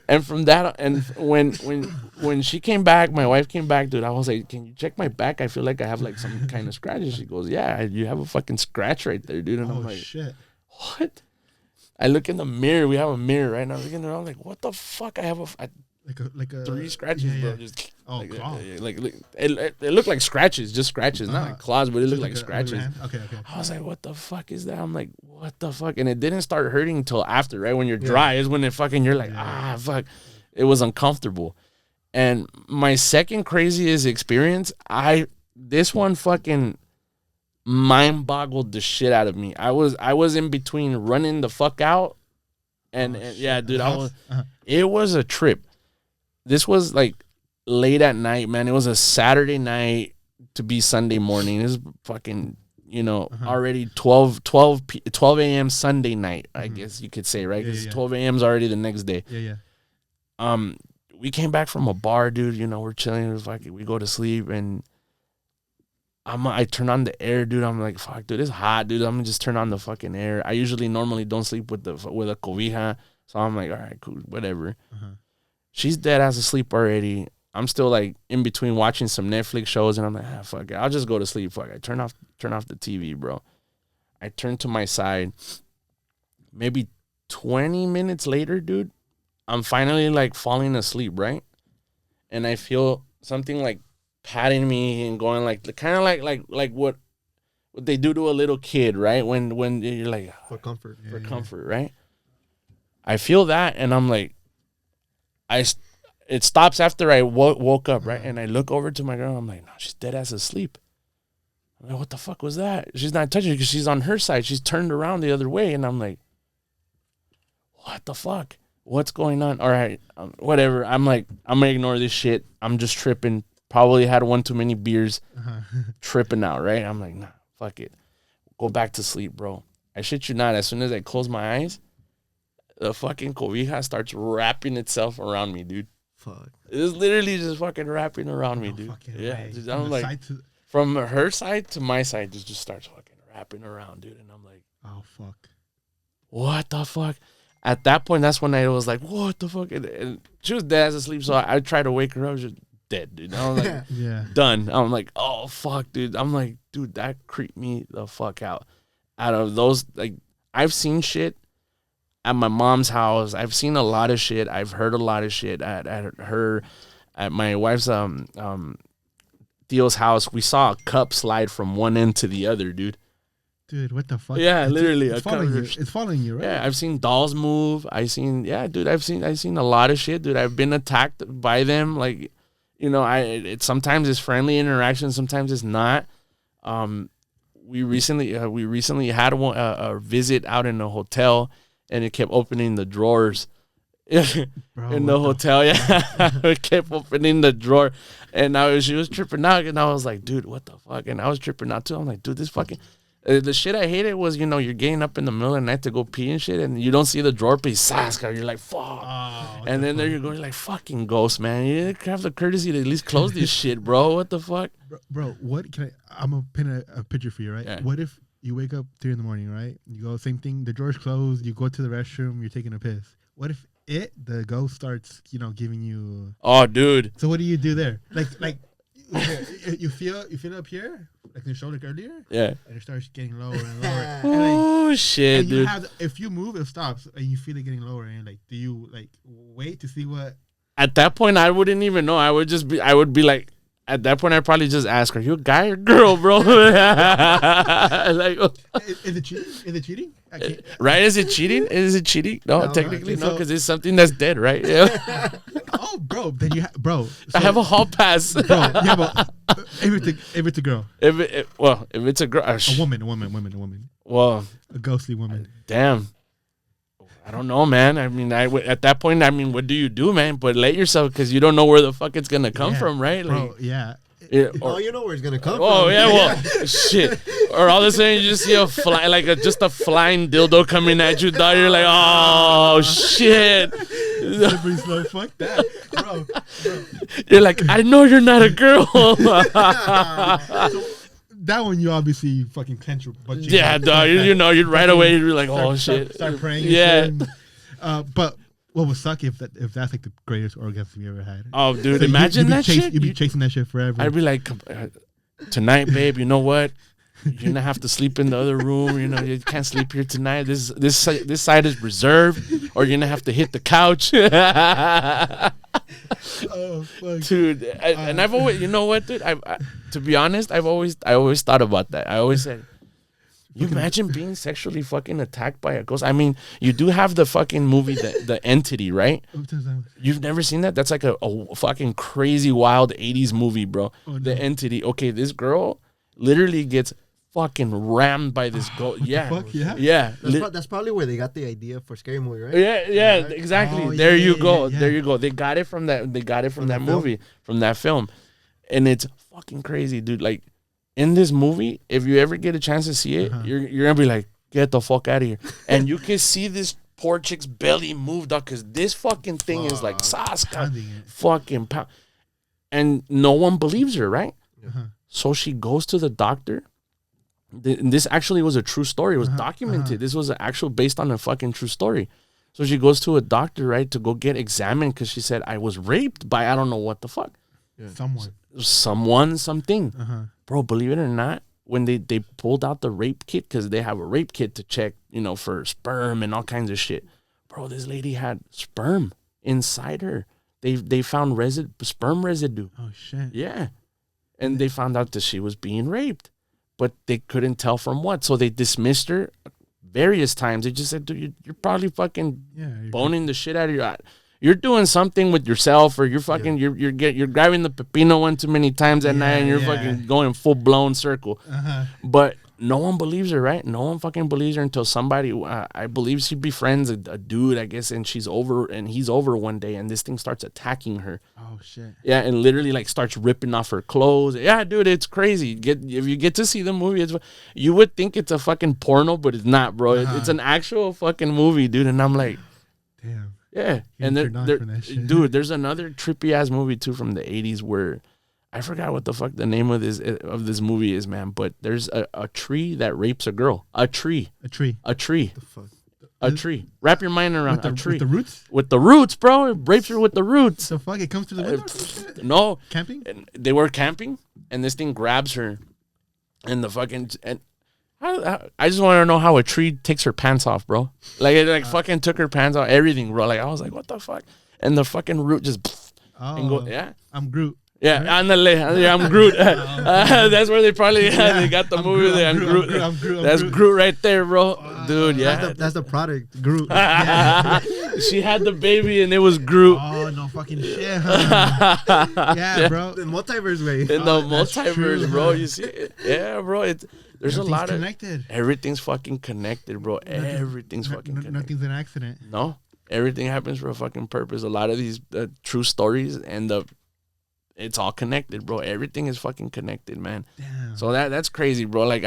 E: And from that, and when she came back, my wife came back, dude, I was like, can you check my back? I feel like I have like some kind of scratches. She goes, yeah, you have a fucking scratch right there, dude. And I'm like,
D: shit.
E: What? I look in the mirror. We have a mirror right now. I look in there. I'm like, what the fuck? I have like a 3 scratches, bro. Just it looked like scratches, just scratches, not like claws, but it looked like scratches.
D: Okay.
E: I was like, what the fuck is that? I'm like, what the fuck? And it didn't start hurting until after, right? When you're dry is when it fucking, you're like, fuck. It was uncomfortable. And my second craziest experience, this one fucking mind boggled the shit out of me. I was in between running the fuck out and yeah, dude, it was a trip. This was like late at night, man. It was a Saturday night to be Sunday morning. It was fucking, already 12 a.m. Sunday night, I guess you could say, right? Because 12 a.m. is already the next day.
D: Yeah.
E: We came back from a bar, dude. We're chilling. We go to sleep, and I turn on the air, dude. I'm like, fuck, dude, it's hot, dude. I'm gonna just turn on the fucking air. I normally don't sleep with a cobija, so I'm like, all right, cool, whatever. She's dead ass asleep already. I'm still like in between watching some Netflix shows, and I'm like, fuck it, I'll just go to sleep. Fuck, I turn off the TV, bro. I turn to my side. Maybe 20 minutes later, dude, I'm finally like falling asleep, right? And I feel something like patting me and going like kind of like what they do to a little kid, right? When you're like
C: For comfort.
E: Comfort, right? I feel that, and I'm like, it stops after I woke up, right? And I look over to my girl. I'm like, no, she's dead ass asleep. I'm like, what the fuck was that? She's not touching it because she's on her side. She's turned around the other way, and I'm like, what the fuck? What's going on? All right, whatever. I'm like, I'm gonna ignore this shit. I'm just tripping. Probably had one too many beers, tripping out, right? I'm like, nah, fuck it. Go back to sleep, bro. I shit you not. As soon as I close my eyes, the fucking cobija starts wrapping itself around me, dude.
C: Fuck.
E: It's literally just fucking wrapping around me, dude. Yeah, dude, I'm like, from her side to my side, just starts fucking wrapping around, dude. And I'm like,
D: oh, fuck.
E: What the fuck? At that point, that's when I was like, what the fuck? And she was dead as asleep, so I tried to wake her up. She was dead, dude. I was like,
D: yeah,
E: done. I'm like, oh, fuck, dude. I'm like, dude, that creeped me the fuck out. Out of those, like, I've seen shit at my mom's house. I've seen a lot of shit. I've heard a lot of shit at my wife's Theo's house. We saw a cup slide from one end to the other, dude.
D: Dude, what the fuck?
E: Yeah, literally.
D: It's following you. It's following you, right?
E: Yeah, I've seen dolls move. I've seen a lot of shit, dude. I've been attacked by them. Like, it sometimes it's friendly interaction, sometimes it's not. We recently had a visit out in a hotel, and it kept opening the drawers.
D: Bro,
E: in the hotel, yeah. It kept opening the drawer, and she was tripping out, and I was like, dude, what the fuck? And I was tripping out too. I'm like, dude, this fucking. The shit I hated was, you're getting up in the middle of the night to go pee and shit, and you don't see the drawer piece. You're like, fuck. And then there you're going, like, fucking ghost, man. You have the courtesy to at least close this shit, bro. What the fuck?
D: Bro, what can I'm going to pin a picture for you, right?
E: Yeah.
D: What if you wake up 3 a.m, right? You go, same thing, the drawer's closed, you go to the restroom, you're taking a piss. What if the ghost starts, giving you...
E: Oh, dude.
D: So what do you do there? Like you feel it up here, like in your shoulder earlier.
E: Yeah.
D: And it starts getting lower and lower.
E: Oh shit,
D: and
E: dude.
D: If you move, it stops, and you feel it getting lower. And do you wait to see what?
E: At that point, I wouldn't even know. I would be like, at that point, I'd probably just ask her, "You a guy or girl, bro?" Like,
D: is it cheating? Is it cheating?
E: Right? Is it cheating? Is it cheating? No, technically no, because it's something that's dead, right? Yeah.
D: Oh, bro, then bro. So,
E: I have a hall pass,
D: bro. Yeah, but if it's a girl,
E: if it's a girl,
D: a woman.
E: Well,
D: a ghostly woman.
E: Damn. I don't know, man. I mean, at that point, what do you do, man? But let yourself, because you don't know where the fuck it's gonna come from, right? Like,
D: bro, yeah.
C: You know where it's gonna come from.
E: Oh yeah, well, shit. Or all of a sudden you just see a fly, just a flying dildo coming at you, dog. You're like, oh shit.
D: Slippery slow, fuck that, bro.
E: You're like, I know you're not a girl.
D: So, that one you obviously fucking clench your butt.
E: Yeah, dog. You're right away. You're like, oh shit.
D: Start praying.
E: Yeah.
D: But what would suck if that's like the greatest orgasm you ever had?
E: Oh, dude, so imagine that shit.
D: You'd be chasing that shit forever.
E: I'd be like, tonight, babe. You know what? You're gonna have to sleep in the other room. You can't sleep here tonight. This side is reserved, or you're gonna have to hit the couch.
D: Oh, fuck.
E: Dude, and I've always, you know what, dude? To be honest, I always thought about that. I always said, you imagine being sexually fucking attacked by a ghost? I mean, you do have the fucking movie, the Entity, right? You've never seen that? That's like a fucking crazy wild 80s movie, bro.
D: Oh, no.
E: The Entity. Okay, this girl literally gets fucking rammed by this goat. Yeah.
D: Fuck yeah.
E: Yeah.
C: That's probably where they got the idea for Scary Movie, right?
E: Yeah, exactly.
D: Oh,
E: there
D: yeah,
E: you go.
D: yeah.
E: There you go. They got it from that. They got it from that
C: that film?
E: movie, from that film, and it's fucking crazy, dude. Like in this movie, if you ever get a chance to see it, you're gonna be like, get the fuck out of here, and you can see this poor chick's belly moved up because this fucking thing is like Saska, fucking pound, and no one believes her, right? So she goes to the doctor. This actually was a true story. It was documented. This was actual based on a fucking true story. So she goes to a doctor, right, to go get examined because she said, I was raped by I don't know what the fuck.
C: Yeah.
E: Something. Bro, believe it or not, when they pulled out the rape kit, because they have a rape kit to check, for sperm and all kinds of shit. Bro, this lady had sperm inside her. They found sperm residue.
D: Oh, shit.
E: Yeah. And they found out that she was being raped. But they couldn't tell from what. So they dismissed her various times. They just said, dude, you're probably fucking boning the shit out of your... You're doing something with yourself, or you're fucking... You're grabbing the pepino one too many times at night, and you're fucking going full-blown circle. But no one believes her, right? No one fucking believes her until somebody... I believe she befriends a dude, I guess, and he's over one day, and this thing starts attacking her.
D: Oh, shit.
E: Yeah, and literally, like, starts ripping off her clothes. Yeah, dude, it's crazy. If you get to see the movie, you would think it's a fucking porno, but it's not, bro. It's an actual fucking movie, dude. And I'm like...
D: Damn.
E: Yeah. And dude, there's another trippy-ass movie, too, from the 80s where... I forgot what the fuck the name of this movie is, man. But there's a tree that rapes a girl. A tree.
D: A tree.
C: The fuck?
E: A tree. Wrap your mind around a tree.
D: With the roots?
E: With the roots, bro. It rapes her with the roots.
D: So fuck, it comes through the window?
E: No.
D: Camping?
E: And they were camping, and this thing grabs her, and the fucking... And I just want to know how a tree takes her pants off, bro. Like, it fucking took her pants off, everything, bro. Like, I was like, what the fuck? And the fucking root just... and go, yeah.
D: I'm Groot.
E: Yeah, I'm Groot. That's where they probably they got the movie there. I'm Groot. That's Groot right there, bro. Dude, yeah.
C: That's the product, Groot.
E: She had the baby and it was Groot.
D: Oh, no fucking shit, huh? Yeah, bro.
C: The multiverse way.
E: In the multiverse, bro. You see it? Yeah, bro. There's a lot of...
D: connected.
E: Everything's fucking connected, bro. Everything's fucking connected.
D: Nothing's an accident.
E: No. Everything happens for a fucking purpose. A lot of these true stories and it's all connected, bro. Everything is fucking connected, man.
D: Damn.
E: So that's crazy, bro. Like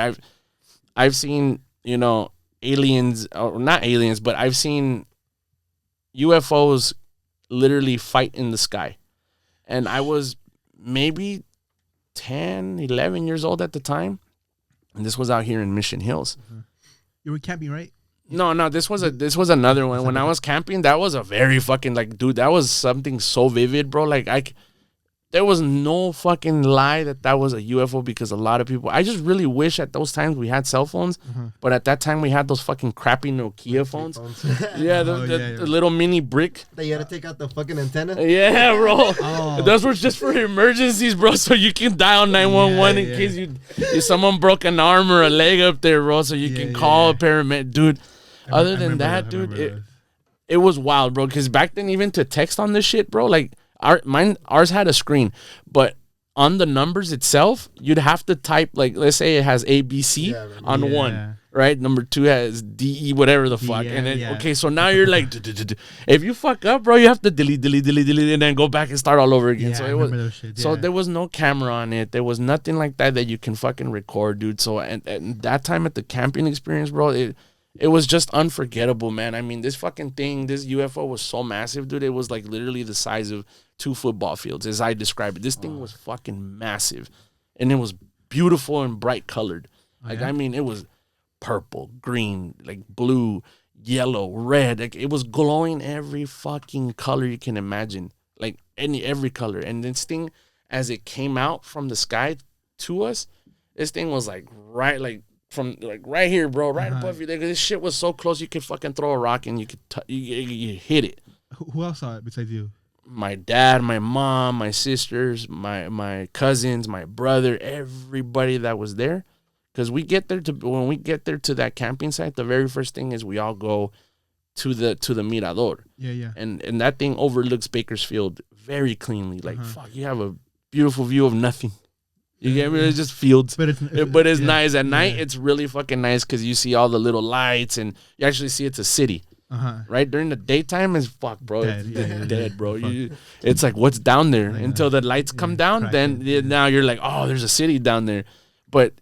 E: I've seen, aliens, or not aliens, but I've seen UFOs literally fight in the sky. And I was maybe 10, 11 years old at the time. And this was out here in Mission Hills.
D: You were camping, right?
E: No, this was another one. When I was camping, that was a very fucking, like, dude, that was something so vivid, bro. Like, there was no fucking lie that was a UFO, because a lot of people... I just really wish at those times we had cell phones, but at that time we had those fucking crappy Nokia phones. Yeah, the little mini brick.
C: That you had to take out the fucking antenna?
E: Yeah, bro. Those were just for emergencies, bro, so you can dial 911 in case if someone broke an arm or a leg up there, bro, so you can call a paramedic. Dude, other than that, dude, it was wild, bro, because back then, even to text on this shit, bro, like... Ours had a screen, but on the numbers itself, you'd have to type, like, let's say it has ABC on one, right? Number 2 has DE, whatever the fuck. And then, okay, so now you're like, if you fuck up, bro, you have to delete, and then go back and start all over again. So there was no camera on it. There was nothing like that you can fucking record, dude. So and that time at the camping experience, bro, it was just unforgettable, man. I mean, this fucking thing, this UFO was so massive, dude. It was like literally the size of 2 football fields, as I described it. This thing was fucking massive, and it was beautiful and bright colored. I mean, it was purple, green, like blue, yellow, red. Like, it was glowing every fucking color you can imagine, like every color. And this thing, as it came out from the sky to us, this thing was like from like right here, bro, right above you. This shit was so close, you could fucking throw a rock and you could you hit it.
D: Who else saw it besides you?
E: My dad, my mom, my sisters, my cousins, my brother, everybody that was there. Because when we get there to that camping site, the very first thing is we all go to the mirador.
D: Yeah.
E: And that thing overlooks Bakersfield very cleanly. Like, fuck, you have a beautiful view of nothing. You get me? It's just fields.
D: But
E: It's nice. At night, it's really fucking nice because you see all the little lights and you actually see it's a city. Right? During the daytime, it's fuck, bro. It's dead, bro. It's like, what's down there? Until the lights come down, then now you're like, oh, there's a city down there. But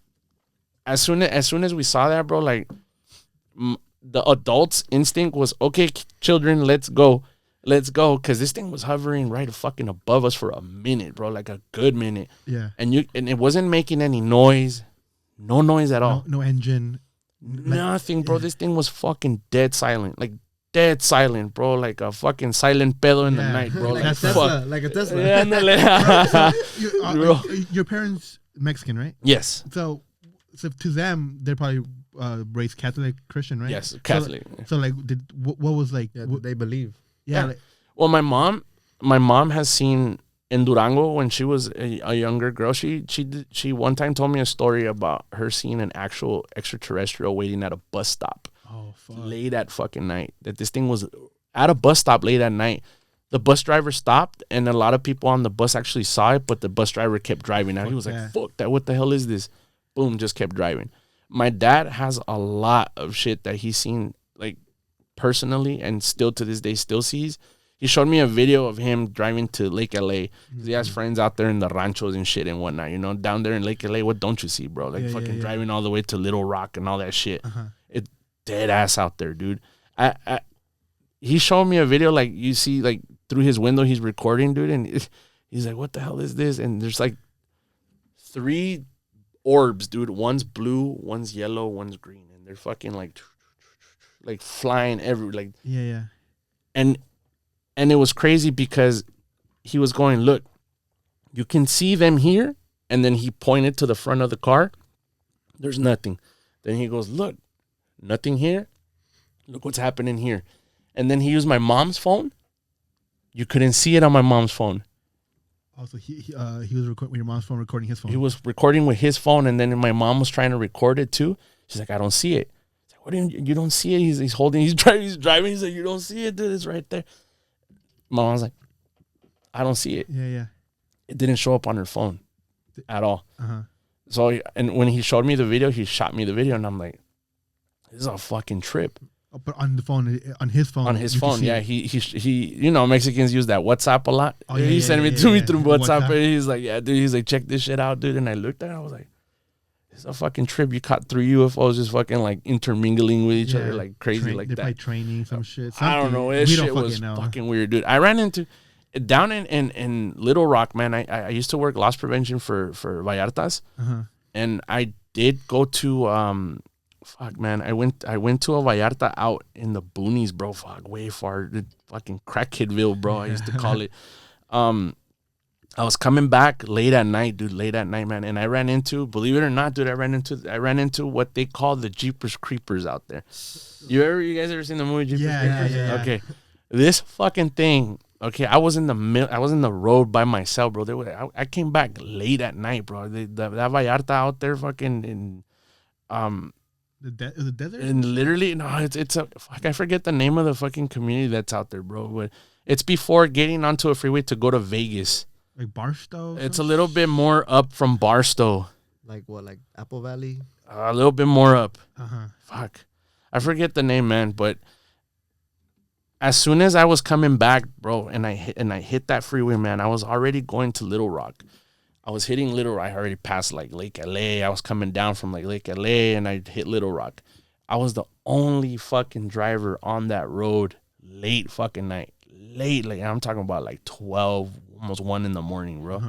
E: as soon as we saw that, bro, like the adult's instinct was, okay, children, let's go. Because this thing was hovering right fucking above us for a minute, bro, like a good minute.
D: Yeah.
E: And it wasn't making any noise. No noise at all.
D: No engine.
E: Nothing, bro. This thing was fucking dead silent. Like, dead silent, bro. Like a fucking silent pedo in the night, bro.
C: Like a Tesla. Like a Tesla.
E: Yeah,
D: Your parents Mexican, right?
E: yes.
D: So to them, they're probably raised Catholic, Christian, right?
E: Yes, Catholic.
D: So like, what was like?
C: Yeah, they believe.
D: Yeah.
E: Yeah. Well, my mom has seen in Durango when she was a younger girl. She one time told me a story about her seeing an actual extraterrestrial waiting at a bus stop.
D: Oh, fuck.
E: Late at fucking night. That this thing was at a bus stop late at night. The bus driver stopped, and a lot of people on the bus actually saw it, but the bus driver kept driving. Now he was like, "Fuck that! What the hell is this?" Boom, just kept driving. My dad has a lot of shit that he's seen, like, personally, and still to this day still sees. He showed me a video of him driving to Lake LA. He has friends out there in the ranchos and shit and whatnot. You know, down there in Lake LA, what don't you see, bro? Like driving all the way to Little Rock and all that shit. It's dead ass out there, dude. He showed me a video, like, you see, like, through his window, he's recording, dude, and he's like, "What the hell is this?" And there's like 3 orbs, dude. One's blue, one's yellow, one's green, and they're fucking like flying everywhere, like and it was crazy because he was going, "Look, you can see them here," and then he pointed to the front of the car. There's nothing. Then he goes, "Look, nothing here. Look what's happening here." And then he used my mom's phone. You couldn't see it on my mom's phone.
D: Also, he was recording with your mom's phone, recording his phone.
E: He was recording with his phone, and then my mom was trying to record it too. She's like, "I don't see it." He's like, "What do you don't see it?" He's holding, he's driving. He's like, "You don't see it, dude. It's right there." My mom's like, "I don't see it."
D: Yeah.
E: It didn't show up on her phone at all. So, and when he showed me the video, he shot me the video, and I'm like, "This is a fucking trip."
D: But on the phone, on his phone.
E: On his phone, yeah. He you know, Mexicans use that WhatsApp a lot.
D: Oh,
E: he sent it to me through WhatsApp, and he's like, "Yeah, dude." He's like, "Check this shit out, dude." And I looked at it, I was like, "It's a fucking trip. You caught 3 UFOs just fucking like intermingling with each other like crazy like
D: they're
E: that."
D: probably training some shit.
E: I don't know. This shit was fucking weird, dude. I ran into down in Little Rock, man. I used to work loss prevention for Vallartas, and I did go to fuck, man. I went to a Vallarta out in the boonies, bro. Fuck, way far. Fucking Crackheadville, bro. I used to call it. I was coming back late at night, dude. Late at night, man. And I ran into, believe it or not, dude, I ran into what they call the Jeepers Creepers out there. You guys ever seen the movie Jeepers Creepers?
D: Yeah.
E: Okay. This fucking thing. Okay, I was in the road by myself, bro. I came back late at night, bro. That Vallarta out there, fucking in
D: the desert.
E: And literally, no, it's a fuck. I forget the name of the fucking community that's out there, bro. But it's before getting onto a freeway to go to Vegas.
D: Like Barstow.
E: It's a little bit more up from Barstow.
C: Like what? Like Apple Valley?
E: A little bit more up.
D: Fuck.
E: I forget the name, man. But as soon as I was coming back, bro, and I hit that freeway, man, I was already going to Little Rock. I was hitting Little Rock. I already passed like Lake LA. I was coming down from like Lake LA, and I hit Little Rock. I was the only fucking driver on that road late fucking night. Late. I'm talking about like 12, almost 1 in the morning, bro.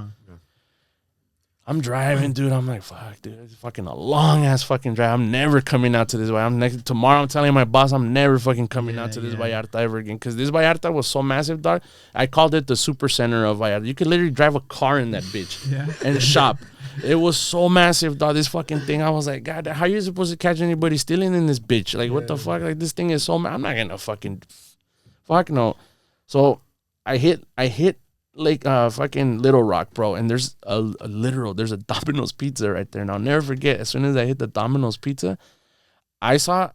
E: I'm driving, dude. I'm like, fuck, dude. It's fucking a long ass fucking drive. I'm never coming out to this way. Tomorrow I'm telling my boss I'm never fucking coming out to this Vallarta ever again. Because this Vallarta was so massive, dog. I called it the super center of Vallarta. You could literally drive a car in that bitch and shop. It was so massive, dog. This fucking thing. I was like, God, how are you supposed to catch anybody stealing in this bitch? Like, what the fuck? Like, this thing is so I'm not gonna fucking fuck no. So I hit like fucking Little Rock, bro, and there's there's a Domino's pizza right there. And I'll never forget, as soon as I hit the Domino's pizza, I saw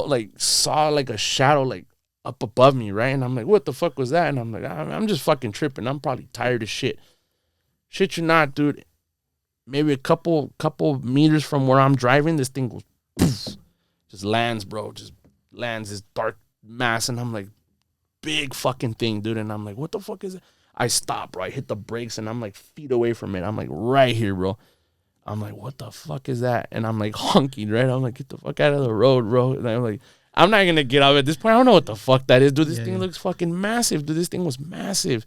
E: like a shadow like up above me, right? And I'm like, what the fuck was that? And I'm like, I'm just fucking tripping. I'm probably tired as shit. Shit you not, dude. maybe a couple meters from where I'm driving, this thing goes, poof, just lands, bro. Just lands, this dark mass. And I'm like, big fucking thing, dude. And I'm like, what the fuck is it? I stop, bro. I hit the brakes, and I'm like feet away from it. I'm like right here, bro. I'm like, what the fuck is that? And I'm like honking, right? I'm like, get the fuck out of the road, bro. And I'm like, I'm not going to get out at this point. I don't know what the fuck that is, dude. This thing looks fucking massive, dude. This thing was massive.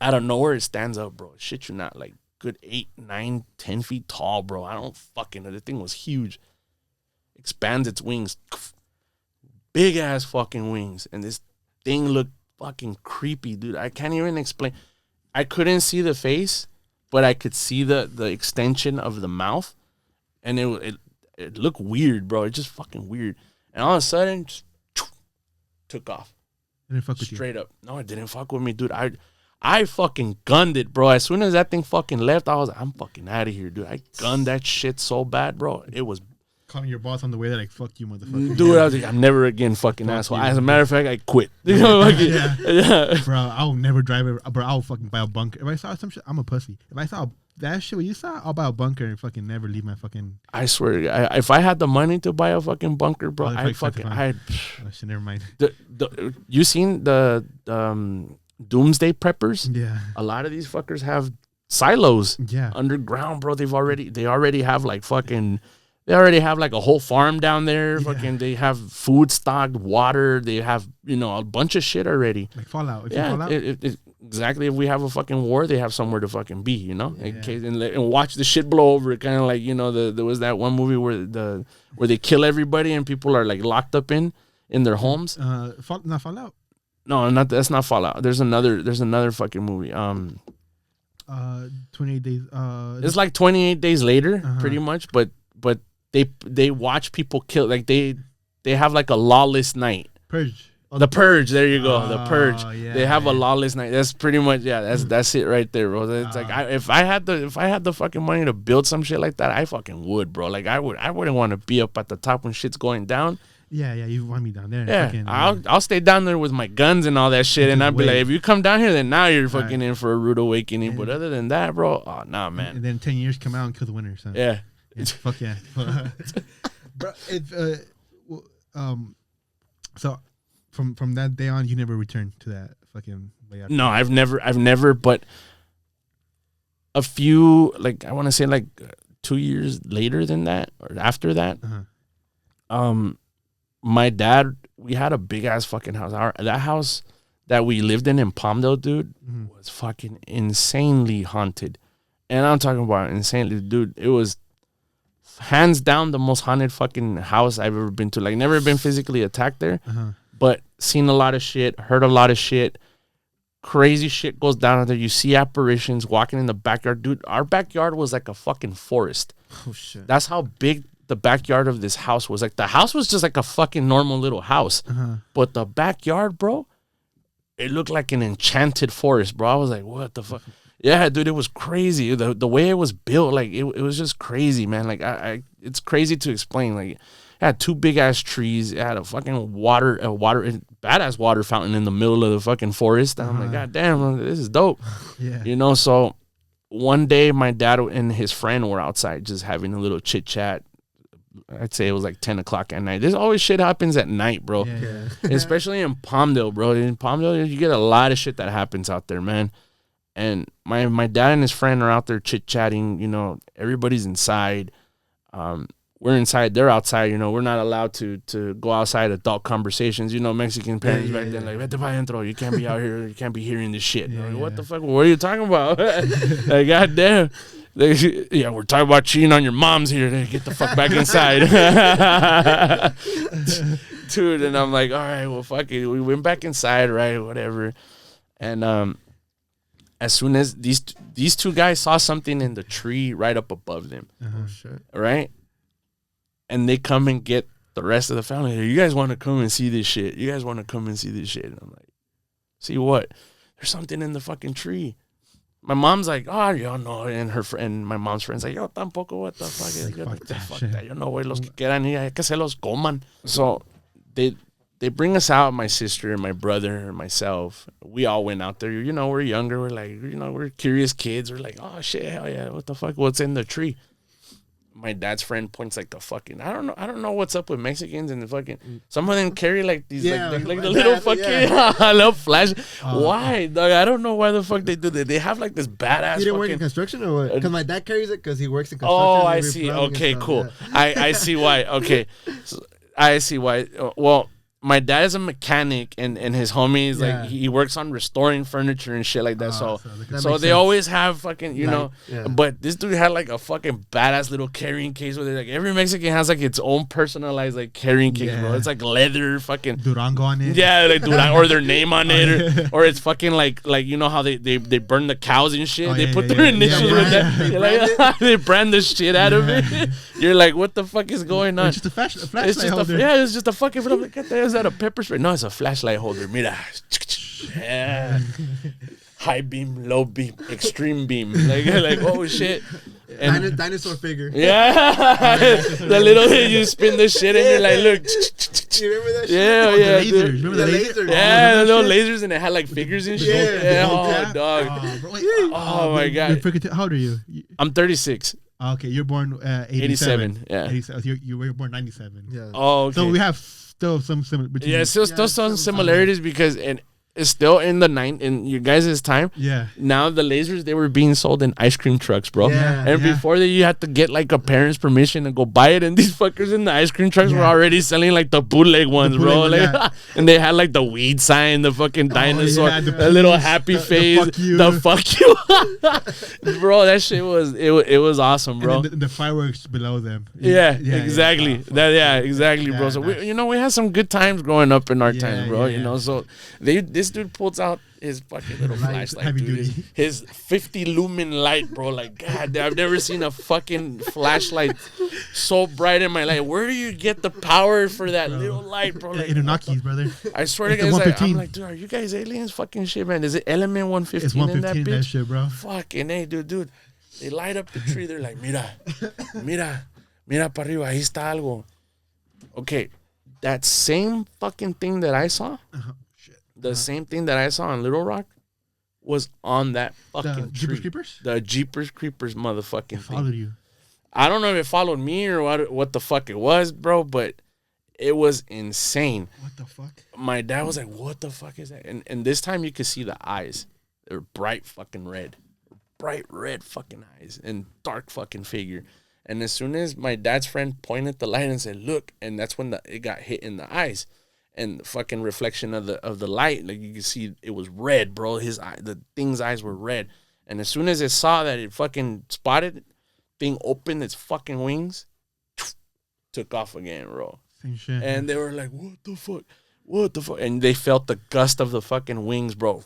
E: Out of nowhere, it stands up, bro. Shit, you're not like good 8, 9, 10 feet tall, bro. I don't fucking know. The thing was huge. Expands its wings. Big ass fucking wings. And this thing looked fucking creepy, dude. I can't even explain. I couldn't see the face, but I could see the extension of the mouth. And it looked weird, bro. It's just fucking weird. And all of a sudden, just took off.
D: Didn't fuck with
E: Straight up. No, it didn't fuck with me, dude. I fucking gunned it, bro. As soon as that thing fucking left, I was like, I'm fucking out of here, dude. I gunned that shit so bad, bro. It was...
D: Calling your boss on the way, they're like, fuck you, motherfucker.
E: Dude, I was like, I'm never again fucking
D: Fuck
E: asshole.
D: you.
E: As a matter of fact, I quit. You know, like, yeah.
D: Bro, I'll never drive it. Bro, I'll fucking buy a bunker. If I saw some shit, I'm a pussy. If I saw that shit what you saw, I'll buy a bunker and fucking never leave my fucking...
E: I swear, if I had the money to buy a fucking bunker, bro,
D: Oh,
E: I'd fucking...
D: oh, shit, never mind.
E: You seen the doomsday preppers?
D: Yeah.
E: A lot of these fuckers have silos
D: Yeah.
E: underground, bro. They already have like fucking... They already have like a whole farm down there.
D: Yeah.
E: Fucking, they have food stocked, water. They have, a bunch of shit already.
D: Like Fallout. If you
E: Yeah,
D: fall out,
E: exactly. If we have a fucking war, they have somewhere to fucking be, in
D: Yeah.
E: case and watch the shit blow over. Kind of like there was that one movie where they kill everybody and people are like locked up in their homes.
D: not Fallout.
E: No, that's not Fallout. There's another fucking movie.
D: 28 days.
E: It's like 28 days later,
D: Uh-huh.
E: pretty much. But they watch people kill. Like they have like a lawless night.
D: Purge.
E: The Purge, there you go. The Purge.
D: Yeah,
E: They have a
D: yeah.
E: lawless night. That's pretty much that's it right there, bro. It's like if I had the fucking money to build some shit like that, I fucking would, bro. Like I wouldn't want to be up at the top when shit's going down.
D: Yeah, you want me down there?
E: Yeah,
D: Fucking,
E: I'll stay down there with my guns and all that shit, and
D: Just
E: I'd be like,
D: wait.
E: if you come down here, then now you're fucking
D: Right.
E: in for a rude awakening. But other than that, bro, oh nah, man.
D: And then 10 years come out and kill the winner. So.
E: Yeah.
D: Yeah, fuck yeah. Bro, so from that day on, you never returned to that fucking way out.
E: No, I've never, but a few, like, I want to say like 2 years later than that, or after that,
D: Uh-huh.
E: my dad, we had a big ass fucking house. That house that we lived in Palmdale, dude,
D: Mhm.
E: was fucking insanely haunted. And I'm talking about insanely, dude. It was hands down the most haunted fucking house I've ever been to. Like, never been physically attacked there,
D: Uh-huh.
E: but seen a lot of shit, heard a lot of shit. Crazy shit goes down there. You see apparitions walking in the backyard. Dude, our backyard was like a fucking forest.
C: Oh shit.
E: That's how big the backyard of this house was. Like, the house was just like a fucking normal little house.
D: Uh-huh.
E: But the backyard, bro, it looked like an enchanted forest, bro. I was like, what the fuck? Yeah, dude, it was crazy. The way it was built, like, it was just crazy, man. Like, I it's crazy to explain. Like, it had 2 big ass trees. It had a fucking badass water fountain in the middle of the fucking forest. And I'm like, God damn, this is dope.
D: Yeah.
E: So one day my dad and his friend were outside just having a little chit chat. I'd say it was like 10 o'clock at night. There's always shit happens at night, bro.
D: Yeah.
E: Especially in Palmdale, bro. In Palmdale, you get a lot of shit that happens out there, man. And my dad and his friend are out there chit-chatting. Everybody's inside. We're inside. They're outside. We're not allowed to go outside adult conversations. Mexican parents back then, like, vete pa adentro. You can't be out here. You can't be hearing this shit.
D: Yeah,
E: Like, what
D: yeah.
E: the fuck? What are you talking about? Like, goddamn. Yeah, we're talking about cheating on your moms here. Get the fuck back inside. Dude, and I'm like, all right, well, fuck it. We went back inside, right? Whatever. And as soon as these 2 guys saw something in the tree right up above them,
C: Oh shit.
E: right? And they come and get the rest of the family. You guys want to come and see this shit? You guys want to come and see this shit? And I'm like, see what? There's something in the fucking tree. My mom's like, oh, yo, no. And my mom's friend's like, yo, tampoco, what the fuck? Yo,
D: Fuck that
E: fuck
D: shit.
E: that. Yo no, güey, los que quedan ahí, hay que se los coman. So they bring us out, my sister and my brother and myself. We all went out there. You know, we're younger. We're like, you know, we're curious kids. We're like, oh, shit, hell yeah. What the fuck? What's in the tree? My dad's friend points like the fucking, I don't know what's up with Mexicans and the fucking, some of them carry like these, like the little fucking, little flash. Why, dog? I don't know why the fuck they do that. They have like this badass.
C: You didn't work in construction or what? Because my dad carries it because he works in construction.
E: Oh, I see. Okay, cool. Yeah. I see why. Okay. So, I see why. Well, my dad is a mechanic, and his homies like he works on restoring furniture and shit like that. So they always have fucking know. Yeah. But this dude had like a fucking badass little carrying case with it. Like every Mexican has like its own personalized like carrying case, bro. It's like leather, fucking
D: Durango on it.
E: Yeah, like Durango or their name on it, or it's fucking like you know how they burn the cows and shit. They put their initials with that. They brand the shit out of it. You're like, what the fuck is going on?
D: It's just a flashlight holder.
E: It's just a fucking. Like, what the hell is that? A pepper spray? No, it's a flashlight holder. Mira. Yeah. High beam, low beam, extreme beam. Like oh shit.
C: And dinosaur figure.
E: Yeah. The little you spin the shit and you're like, look.
C: You remember that shit?
E: Yeah,
D: yeah. Lasers. Remember the lasers?
E: Yeah, the little lasers and it had like figures and shit. Yeah. Oh, dog. Oh my God.
D: How old are you?
E: I'm 36.
D: Okay, you're born 87.
E: Yeah.
D: 87. You were born 97.
C: Yeah.
E: Oh, okay.
D: So we have still some similar.
E: Yeah, still some similarities because it's still in in you guys' time.
D: Yeah.
E: Now the lasers, they were being sold in ice cream trucks, bro.
C: Yeah.
E: And before that, you had to get like a parent's permission to go buy it. And these fuckers in the ice cream trucks were already selling like the bootleg ones, bro. Like, and they had like the weed sign, the fucking dinosaur, the little happy face, the fuck you, bro. That shit was it was awesome, bro.
D: And the fireworks below them.
E: Yeah, exactly. Exactly, bro. So we had some good times growing up in our times, bro. You know, so this dude pulls out his fucking little flashlight, dude. His 50 lumen light, bro. Like, God, I've never seen a fucking flashlight so bright in my life. Where do you get the power for that little light, bro? Like,
D: Anunnakis, brother.
E: I swear to God, I'm like, dude, are you guys aliens? Fucking shit, man. Is it Element 115
D: it's 115
E: in that bitch?
D: That shit, bro.
E: Fucking hey, dude. They light up the tree. They're like, mira para arriba, ahí está algo. Okay, that same fucking thing that I saw. The same thing that I saw on Little Rock was on that fucking tree.
D: Jeepers Creepers?
E: The Jeepers Creepers motherfucking thing.
D: Followed you.
E: I don't know if it followed me or what the fuck it was, bro, but it was insane.
D: What the fuck?
E: My dad was like, what the fuck is that? And this time you could see the eyes. They were bright fucking red. Bright red fucking eyes and dark fucking figure. And as soon as my dad's friend pointed the light and said, look, and that's when it got hit in the eyes. And the fucking reflection of the light, like you can see, it was red, bro. The thing's eyes were red, and as soon as it saw that, it fucking spotted, thing opened its fucking wings, took off again, bro.
D: Same shit.
E: And they were like, "What the fuck?" And they felt the gust of the fucking wings, bro.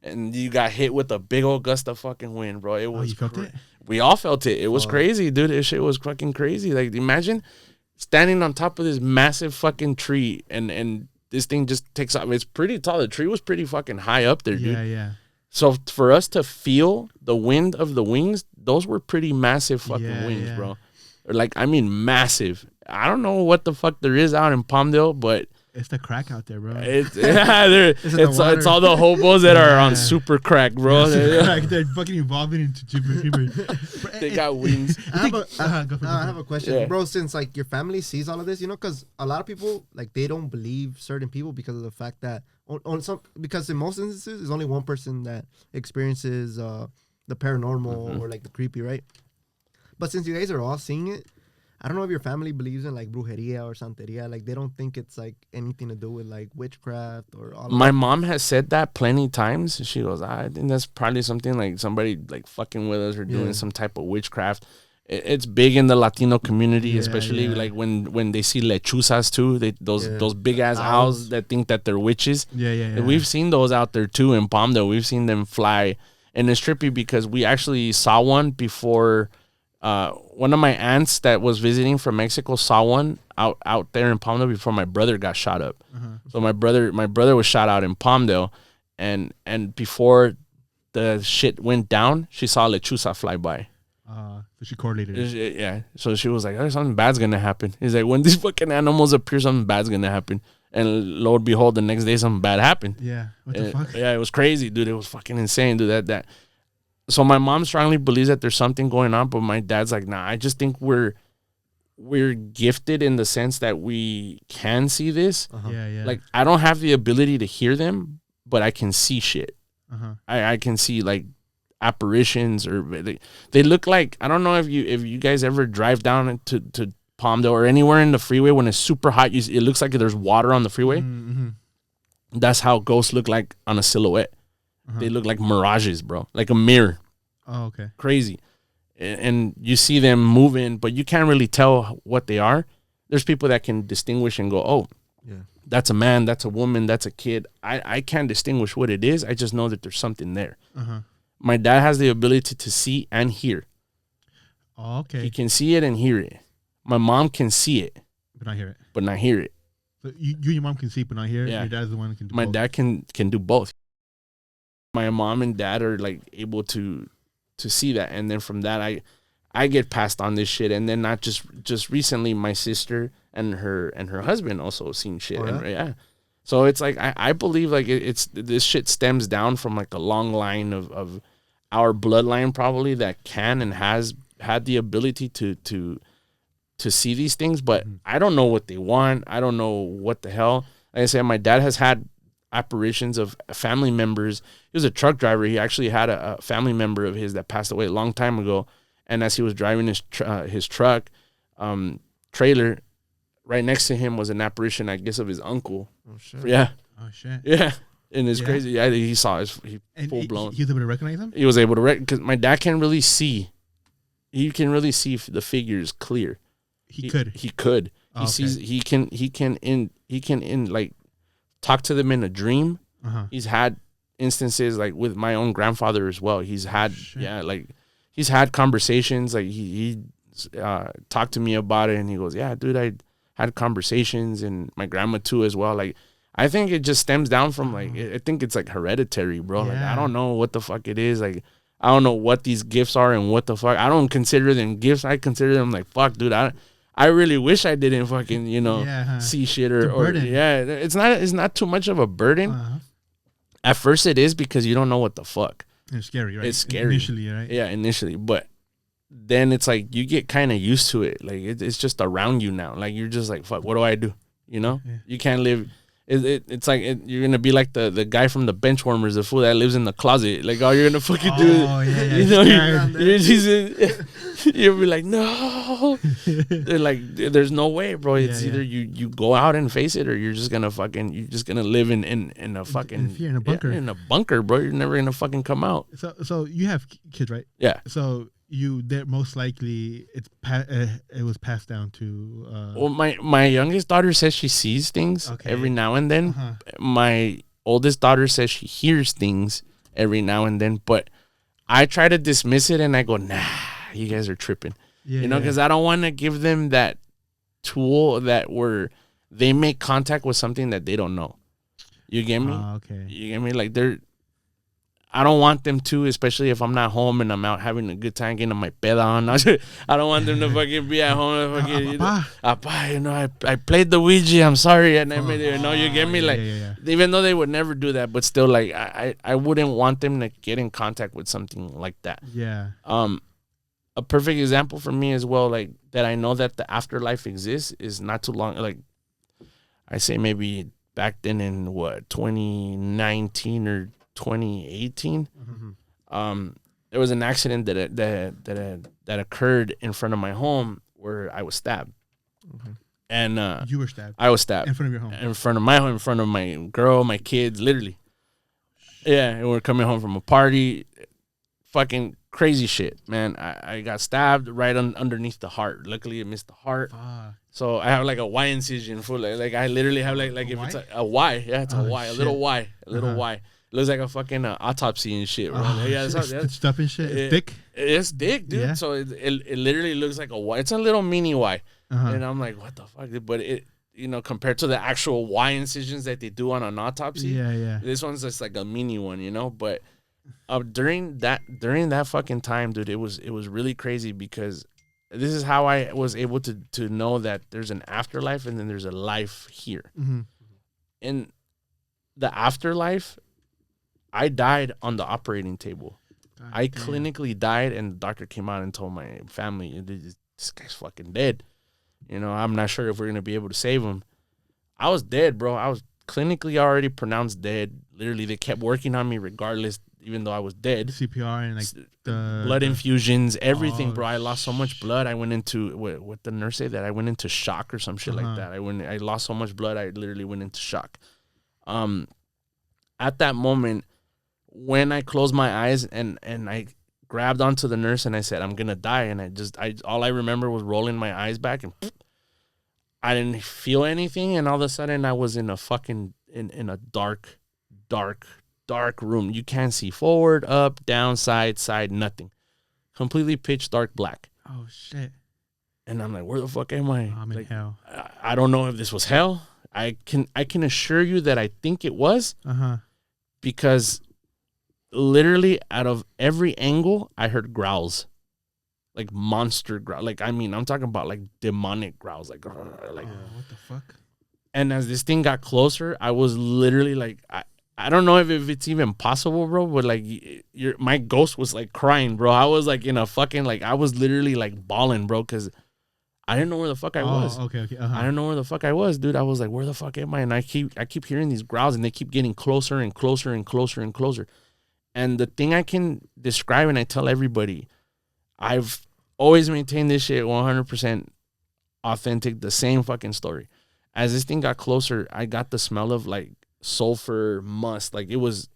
E: And you got hit with a big old gust of fucking wind, bro. It was.
D: You felt it?
E: We all felt it. It was crazy, dude. This shit was fucking crazy. Like, imagine standing on top of this massive fucking tree and this thing just takes off. It's pretty tall. The tree was pretty fucking high up there, dude.
D: Yeah.
E: So for us to feel the wind of the wings, those were pretty massive fucking wings, bro. Or like, I mean, massive. I don't know what the fuck there is out in Palmdale, but
D: it's the crack out there, bro.
E: It's all the hobos that are on super crack, bro.
D: They're fucking evolving into Jeepers.
E: They got wings.
C: I have a question, bro. Since like your family sees all of this, because a lot of people like they don't believe certain people because of the fact that because in most instances there's only one person that experiences the paranormal or like the creepy, right? But since you guys are all seeing it, I don't know if your family believes in like brujeria or santeria. Like they don't think it's like anything to do with like witchcraft or all.
E: My mom has said that plenty times. She goes, I think that's probably something like somebody like fucking with us or doing some type of witchcraft. It's big in the Latino community, especially like when they see lechuzas too. Those big ass owls that think that they're witches.
D: Yeah.
E: We've seen those out there too in Palmdale. We've seen them fly, and it's trippy because we actually saw one before. One of my aunts that was visiting from Mexico saw one out there in Palmdale before my brother got shot up. So my brother was shot out in Palmdale, and before the shit went down, she saw a lechuza fly by.
D: So she correlated it.
E: Yeah. So she was like, oh, something bad's going to happen. He's like, when these fucking animals appear, something bad's going to happen. And lo and behold, the next day, something bad happened.
D: Yeah. What the fuck?
E: Yeah, it was crazy, dude. It was fucking insane, dude. That. So my mom strongly believes that there's something going on, but my dad's like, nah, I just think we're gifted in the sense that we can see this.
D: Yeah.
E: Like, I don't have the ability to hear them, but I can see shit. I can see, like, apparitions, or they look like, I don't know if you guys ever drive down to Palmdale or anywhere in the freeway when it's super hot, it looks like there's water on the freeway. That's how ghosts look like on a silhouette. They look like mirages, bro, like a mirror.
D: Oh, okay.
E: Crazy. And you see them moving, but you can't really tell what they are. There's people that can distinguish and go, oh,
C: yeah,
E: that's a man, that's a woman, that's a kid. I can't distinguish what it is. I just know that there's something there. My dad has the ability to see and hear.
D: Oh, okay.
E: He can see it and hear it. My mom can see it,
D: but not hear it.
E: But not hear it.
D: So you and your mom can see, but not hear it.
E: Yeah.
D: Your dad's the one who can do
E: My
D: both.
E: dad can do both. My mom and dad are like able to see that, and then from that I get passed on this shit, and then not just recently, my sister and her husband also seen shit.
C: Oh, yeah?
E: And, yeah. So it's like I believe like it's this shit stems down from like a long line of our bloodline probably that can and has had the ability to see these things, but I don't know what they want. I don't know what the hell. Like I said, my dad has had apparitions of family members. He was a truck driver. He actually had a family member of his that passed away a long time ago. And as he was driving his truck trailer, right next to him was an apparition, I guess, of his uncle.
C: Oh shit.
E: Yeah.
D: Oh shit.
E: Yeah. And it's
D: Yeah.
E: crazy. Yeah, he saw he
D: And
E: full blown.
D: he was able to recognize him.
E: He was able to because my dad can really see. He can really see the figures clear.
D: He could.
E: He could. He
D: Okay.
E: sees. He can like talk to them in a dream. He's had instances like with my own grandfather as well. He's had he's had conversations. Like he talked to me about it, and he goes, "Yeah, dude, I had conversations, and my grandma too as well." Like I think it just stems down from like I think it's like hereditary, bro. Like I don't know what the fuck it is. Like I don't know what these gifts are and what the fuck. I don't consider them gifts. I consider them like fuck, dude. I really wish I didn't fucking see shit or it's not too much of a burden. At first it is because you don't know what the fuck.
D: It's scary, right?
E: It's scary
D: initially, right?
E: Yeah, initially, but then it's like you get kind of used to it. Like it's just around you now. Like you're just like fuck. What do I do? You can't live. It's like you're gonna be like the guy from the Benchwarmers, the fool that lives in the closet. Like all you're gonna fucking do, you'll be like, no. They're like, there's no way, bro. It's either you go out and face it, or you're just gonna live in a fucking
D: in fear, in a bunker.
E: in a bunker, bro. You're never gonna fucking come out.
D: So you have kids, right?
E: Yeah.
D: So that most likely it was passed down to.
E: Well, my youngest daughter says she sees things every now and then. My oldest daughter says she hears things every now and then, but I try to dismiss it and I go, nah, you guys are tripping. Because I don't want to give them that tool where they make contact with something that they don't know. You get me?
D: Okay.
E: You get me? Like I don't want them to, especially if I'm not home and I'm out having a good time getting my peda on. I don't want them to fucking be at home. I played the Ouija. I'm sorry. And you get me? Like, even though they would never do that, but still, like, I wouldn't want them to get in contact with something like that.
D: Yeah.
E: A perfect example for me as well, like, that I know that the afterlife exists is not too long. Like, I say maybe back then in 2019 or 2018, there was an accident that occurred in front of my home where I was stabbed. And
D: you were stabbed.
E: I was stabbed
D: in front of your home.
E: In front of my home, in front of my girl, my kids, literally. Yeah, and we're coming home from a party. Fucking crazy shit, man. I got stabbed right underneath the heart. Luckily, it missed the heart. So I have like a Y incision full. Like I literally have like if it's a Y. Yeah, it's a Y. A little Y. A little Y. Looks like a fucking autopsy and shit, bro.
D: It's stuff and shit. It's thick.
E: It's thick, dude. Yeah. So it literally looks like a Y. It's a little mini Y. And I'm like, what the fuck? But it, compared to the actual Y incisions that they do on an autopsy, this one's just like a mini one, But during that fucking time, dude, it was really crazy because this is how I was able to know that there's an afterlife and then there's a life here.
D: Mm-hmm.
E: In the afterlife, I died on the operating table. I clinically died, and the doctor came out and told my family, this guy's fucking dead. You know, I'm not sure if we're going to be able to save him. I was dead, bro. I was clinically already pronounced dead. Literally, they kept working on me regardless, even though I was dead.
D: CPR and like the
E: blood infusions, everything, bro. I lost so much blood. I went into, what the nurse said, that I went into shock or some shit like that. I lost so much blood, I literally went into shock. At that moment, when I closed my eyes and I grabbed onto the nurse and I said, I'm going to die. And all I remember was rolling my eyes back and I didn't feel anything. And all of a sudden I was in a fucking, in a dark room. You can't see forward, up, down, side, nothing. Completely pitch dark black.
D: Oh, shit.
E: And I'm like, where the fuck am I?
D: I'm in hell.
E: I don't know if this was hell. I can assure you that I think it was. Because literally out of every angle, I heard growls. Like monster growls. Like, I mean, I'm talking about like demonic growls. Like
D: what the fuck?
E: And as this thing got closer, I was literally like, I don't know if it's even possible, bro, but like my ghost was like crying, bro. I was like in a fucking, like, I was literally like bawling, bro, because I didn't know where the fuck I was.
D: Okay.
E: I don't know where the fuck I was, dude. I was like, where the fuck am I? And I keep hearing these growls, and they keep getting closer and closer and closer and closer. And the thing I can describe, and I tell everybody, I've always maintained this shit 100% authentic, the same fucking story. As this thing got closer, I got the smell of like sulfur, must. Like, it was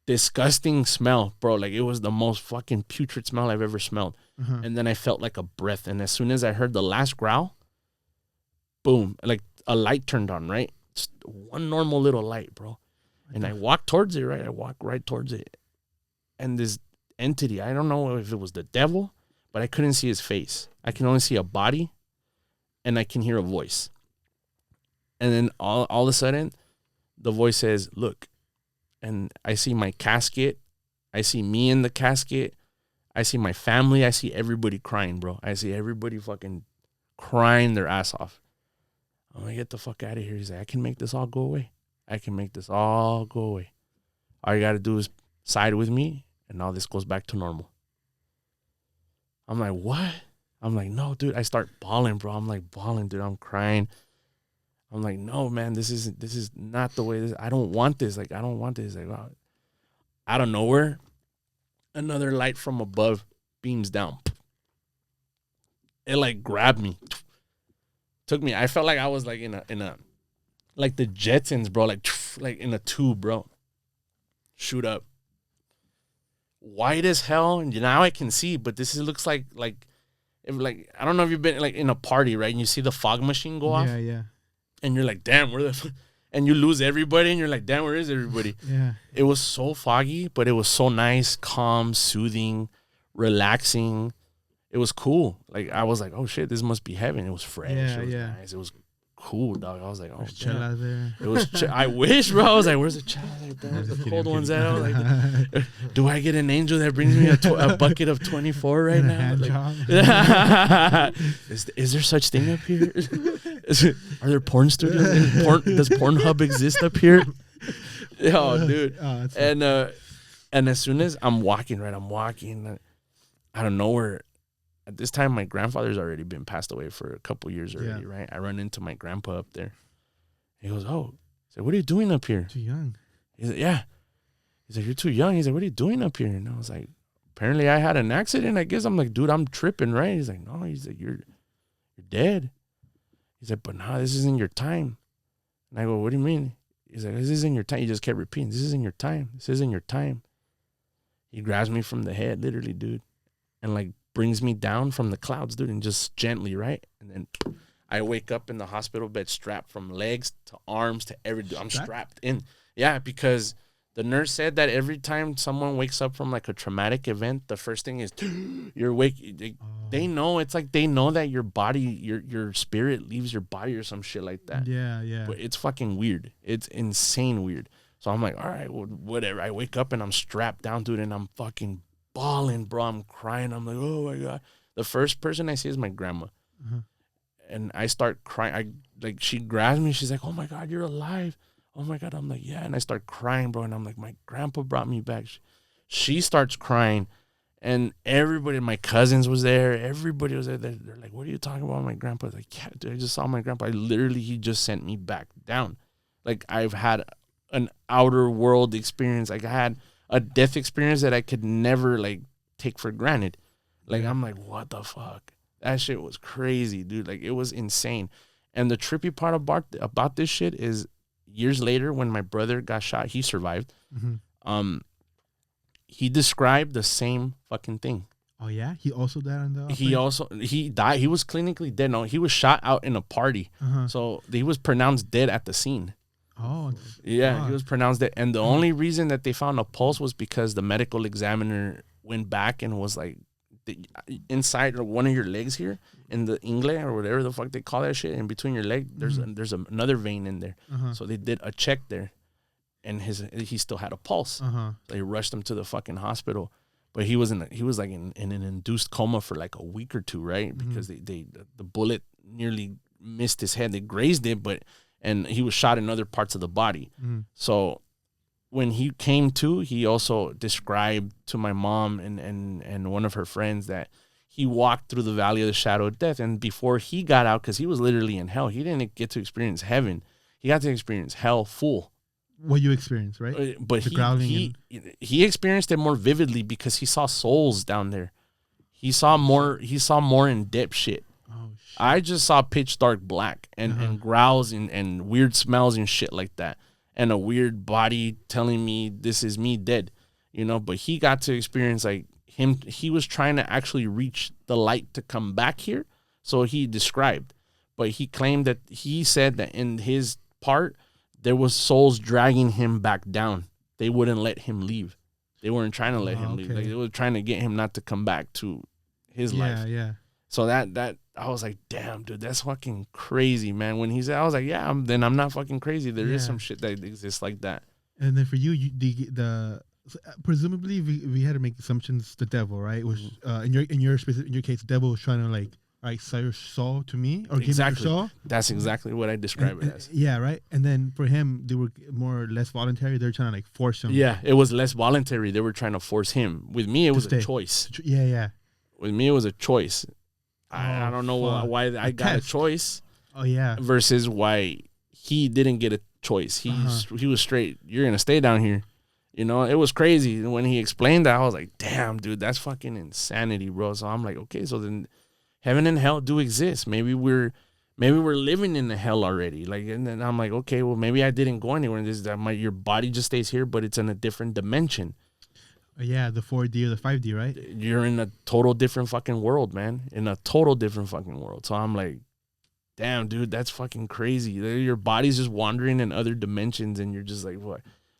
E: disgusting smell, bro. Like, it was the most fucking putrid smell I've ever smelled. And then I felt like a breath. And as soon as I heard the last growl, boom, like a light turned on, right? Just one normal little light, bro. And I walked towards it, right? I walked right towards it. And this entity, I don't know if it was the devil, but I couldn't see his face. I can only see a body, and I can hear a voice. And then all of a sudden, the voice says, look. And I see my casket. I see me in the casket. I see my family. I see everybody crying, bro. I see everybody fucking crying their ass off. I'm going to get the fuck out of here. He's like, I can make this all go away. I can make this all go away. All you got to do is side with me, and all this goes back to normal. I'm like, what? I'm like, no, dude. I start bawling, bro. I'm like bawling, dude. I'm crying. I'm like, no, man, this is not the way this. I don't want this. Like, I don't want this. Like, wow. Out of nowhere, another light from above beams down. It like grabbed me, took me. I felt like I was like in a like the Jetsons, bro. Like in a tube, bro. Shoot up. White as hell. And now I can see, but looks like if like, I don't know if you've been like in a party, right? And you see the fog machine go off.
D: Yeah.
E: And you're like, damn, where the and you lose everybody, and you're like, damn, where is everybody?
D: Yeah.
E: It was so foggy, but it was so nice, calm, soothing, relaxing. It was cool. Like, I was like, oh shit, this must be heaven. It was fresh.
D: Yeah,
E: it was
D: yeah.
E: nice. It was cool, dog. I was like, oh,
D: There's chela there.
E: it was. I wish, bro. I was like, where's the chela? Where's the cold ones at? I was like, do I get an angel that brings me a bucket of 24 right now? Like, is there such thing up here? Are there porn studios? Does Pornhub exist up here? Oh, dude. And as soon as I'm walking, right, out of nowhere. At this time, my grandfather's already been passed away for a couple years already, right? I run into my grandpa up there. He goes, oh. I said, what are you doing up here?
D: Too young.
E: He's like, yeah. He's like, you're too young. He's like, what are you doing up here? And I was like, apparently I had an accident, I guess. I'm like, dude, I'm tripping, right? He's like, no. He's like, you're dead. He's like, but no, this isn't your time. And I go, what do you mean? He's like, this isn't your time. He just kept repeating, this isn't your time. This isn't your time. He grabs me from the head, literally, dude. And like, brings me down from the clouds, dude, and just gently, right? And then I wake up in the hospital bed strapped from legs to arms to everything. I'm strapped in. Yeah, because the nurse said that every time someone wakes up from like a traumatic event, the first thing is you're awake. They know. It's like they know that your body, your spirit leaves your body or some shit like that.
D: Yeah.
E: But it's fucking weird. It's insane weird. So I'm like, all right, well, whatever. I wake up and I'm strapped down, dude, and I'm fucking bawling, bro. I'm crying. I'm like, oh my God. The first person I see is my grandma. And I start crying. She grabs me. She's like, oh my God, you're alive. Oh my God. I'm like, yeah. And I start crying, bro. And I'm like, my grandpa brought me back. She starts crying. And everybody, my cousins was there. Everybody was there. They're like, what are you talking about? My grandpa's like, yeah, dude, I just saw my grandpa. He just sent me back down. Like, I've had an outer world experience. Like, I had a death experience that I could never, like, take for granted. Like, I'm like, what the fuck? That shit was crazy, dude. Like, it was insane. And the trippy part about this shit is years later when my brother got shot, he survived. He described the same fucking thing.
D: Oh, yeah? He also died on the
E: He died. He was clinically dead. No, he was shot out in a party. So he was pronounced dead at the scene.
D: Oh,
E: yeah, he was pronounced dead. And the only reason that they found a pulse was because the medical examiner went back and was like, inside one of your legs here, in the ingle or whatever the fuck they call that shit, in between your leg, there's another vein in there. So they did a check there, and he still had a pulse. So they rushed him to the fucking hospital, but he was in an induced coma for like a week or two, right? Because the bullet nearly missed his head. They grazed it, and he was shot in other parts of the body. So when he came to, he also described to my mom and one of her friends that he walked through the valley of the shadow of death. And before he got out, because he was literally in hell, he didn't get to experience heaven. He got to experience hell full.
D: What you experienced, right?
E: But he experienced it more vividly because he saw souls down there. He saw more in depth shit.
D: Oh, shit.
E: I just saw pitch dark black and growls and weird smells and shit like that. And a weird body telling me this is me dead, but he got to experience like he was trying to actually reach the light to come back here. So he described, but he claimed that he said that in his part, there was souls dragging him back down. They wouldn't let him leave. They weren't trying to let him leave. Like, they were trying to get him not to come back to his life.
D: Yeah.
E: So that I was like, damn, dude, that's fucking crazy, man. When he said, I was like, yeah, then I'm not fucking crazy. There is some shit that exists like that.
D: And then for you, presumably we had to make assumptions. The devil, right? It was in your case, the devil was trying to like sell your soul to me or give me your soul.
E: That's exactly what I describe it as.
D: Yeah, right. And then for him, they were more or less voluntary. They're trying to like force him.
E: Yeah, it was less voluntary. They were trying to force him. With me, it was a choice.
D: Yeah.
E: With me, it was a choice. I don't know why I got a choice.
D: Oh yeah.
E: Versus why he didn't get a choice. He was straight. You're gonna stay down here. It was crazy. And when he explained that, I was like, damn, dude, that's fucking insanity, bro. So I'm like, okay, so then heaven and hell do exist. Maybe we're living in the hell already. Like, and then I'm like, okay, well, maybe I didn't go anywhere. Your body just stays here, but it's in a different dimension.
D: Yeah, the 4D or the 5D, right?
E: You're in a total different fucking world, man. In a total different fucking world. So I'm like, damn, dude, that's fucking crazy. Your body's just wandering in other dimensions, and you're just like,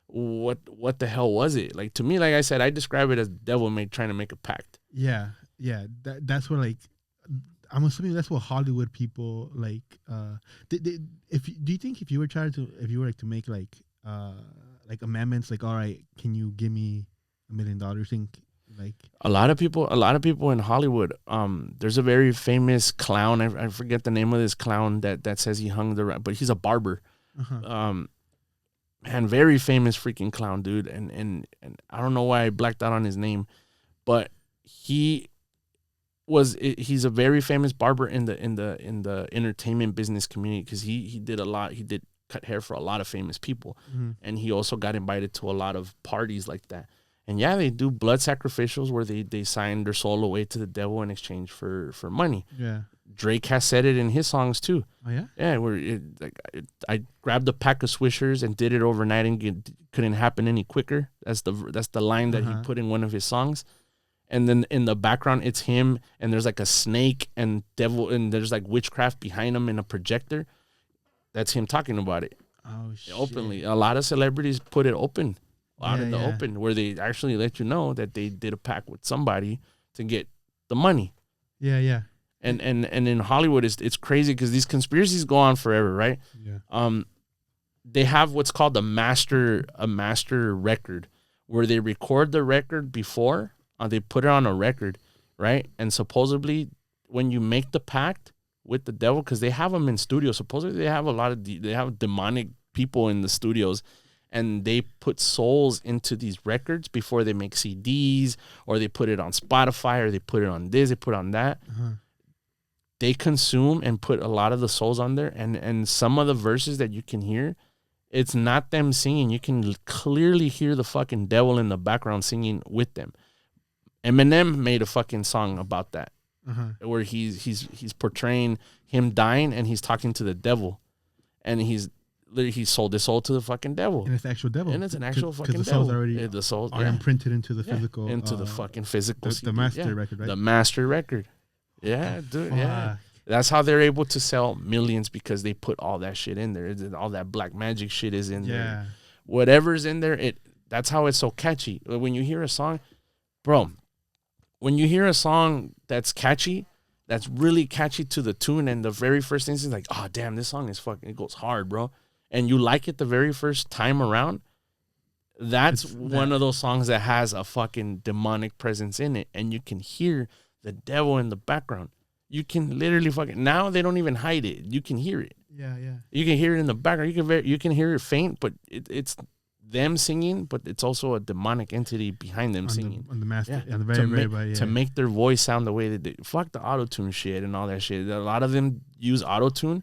E: what the hell was it? Like, to me, like I said, I describe it as devil trying to make a pact.
D: Yeah. That's what, like, I'm assuming that's what Hollywood people like. Do you think if you were to make like amendments, like, all right, can you give me $1 million? Think like
E: a lot of people in Hollywood. There's a very famous clown. I forget the name of this clown that says he hung but he's a barber. Man, very famous freaking clown, dude. And I don't know why I blacked out on his name, but he's a very famous barber in the entertainment business community because he did a lot. He did cut hair for a lot of famous people, and he also got invited to a lot of parties like that. And yeah, they do blood sacrificials where they sign their soul away to the devil in exchange for money.
D: Yeah,
E: Drake has said it in his songs too.
D: Oh yeah,
E: yeah. I grabbed a pack of Swishers and did it overnight and couldn't happen any quicker. That's the line that he put in one of his songs. And then in the background, it's him, and there's like a snake and devil, and there's like witchcraft behind him in a projector. That's him talking about it.
D: Oh, shit.
E: Openly. A lot of celebrities put it open, out in the open, where they actually let you know that they did a pact with somebody to get the money.
D: Yeah.
E: And in Hollywood, it's crazy because these conspiracies go on forever, right?
D: Yeah.
E: they have what's called a master record, where they record the record before, they put it on a record, right? And supposedly, when you make the pact with the devil, because they have them in studios, supposedly they have they have demonic people in the studios, and they put souls into these records before they make CDs, or they put it on Spotify, or they put it on this, they put it on that. They consume and put a lot of the souls on there, and some of the verses that you can hear, it's not them singing. You can clearly hear the fucking devil in the background singing with them. Eminem made a fucking song about that, where he's portraying him dying, and he's talking to the devil, and he sold his soul to the fucking devil.
D: And it's the actual devil.
E: And it's an actual fucking devil.
D: Because the souls already
E: the souls
D: are imprinted into the physical.
E: Into the fucking physical.
D: The master record, right?
E: The master record. Yeah, dude.
D: Fuck.
E: Yeah. That's how they're able to sell millions, because they put all that shit in there. All that black magic shit is in there. Whatever's in there, that's how it's so catchy. When you hear a song, bro, when you hear a song that's catchy, that's really catchy to the tune, and the very first thing is like, oh, damn, this song is fucking, it goes hard, bro. And you like it the very first time around, that's one of those songs that has a fucking demonic presence in it, and you can hear the devil in the background. You can literally fucking, now they don't even hide it. You can hear it.
D: Yeah.
E: You can hear it in the background. You can hear it faint, but it's them singing, but it's also a demonic entity behind them singing.
D: On the master,
E: yeah.
D: The very,
E: to make their voice sound the way that they, fuck the auto-tune shit and all that shit. A lot of them use auto-tune,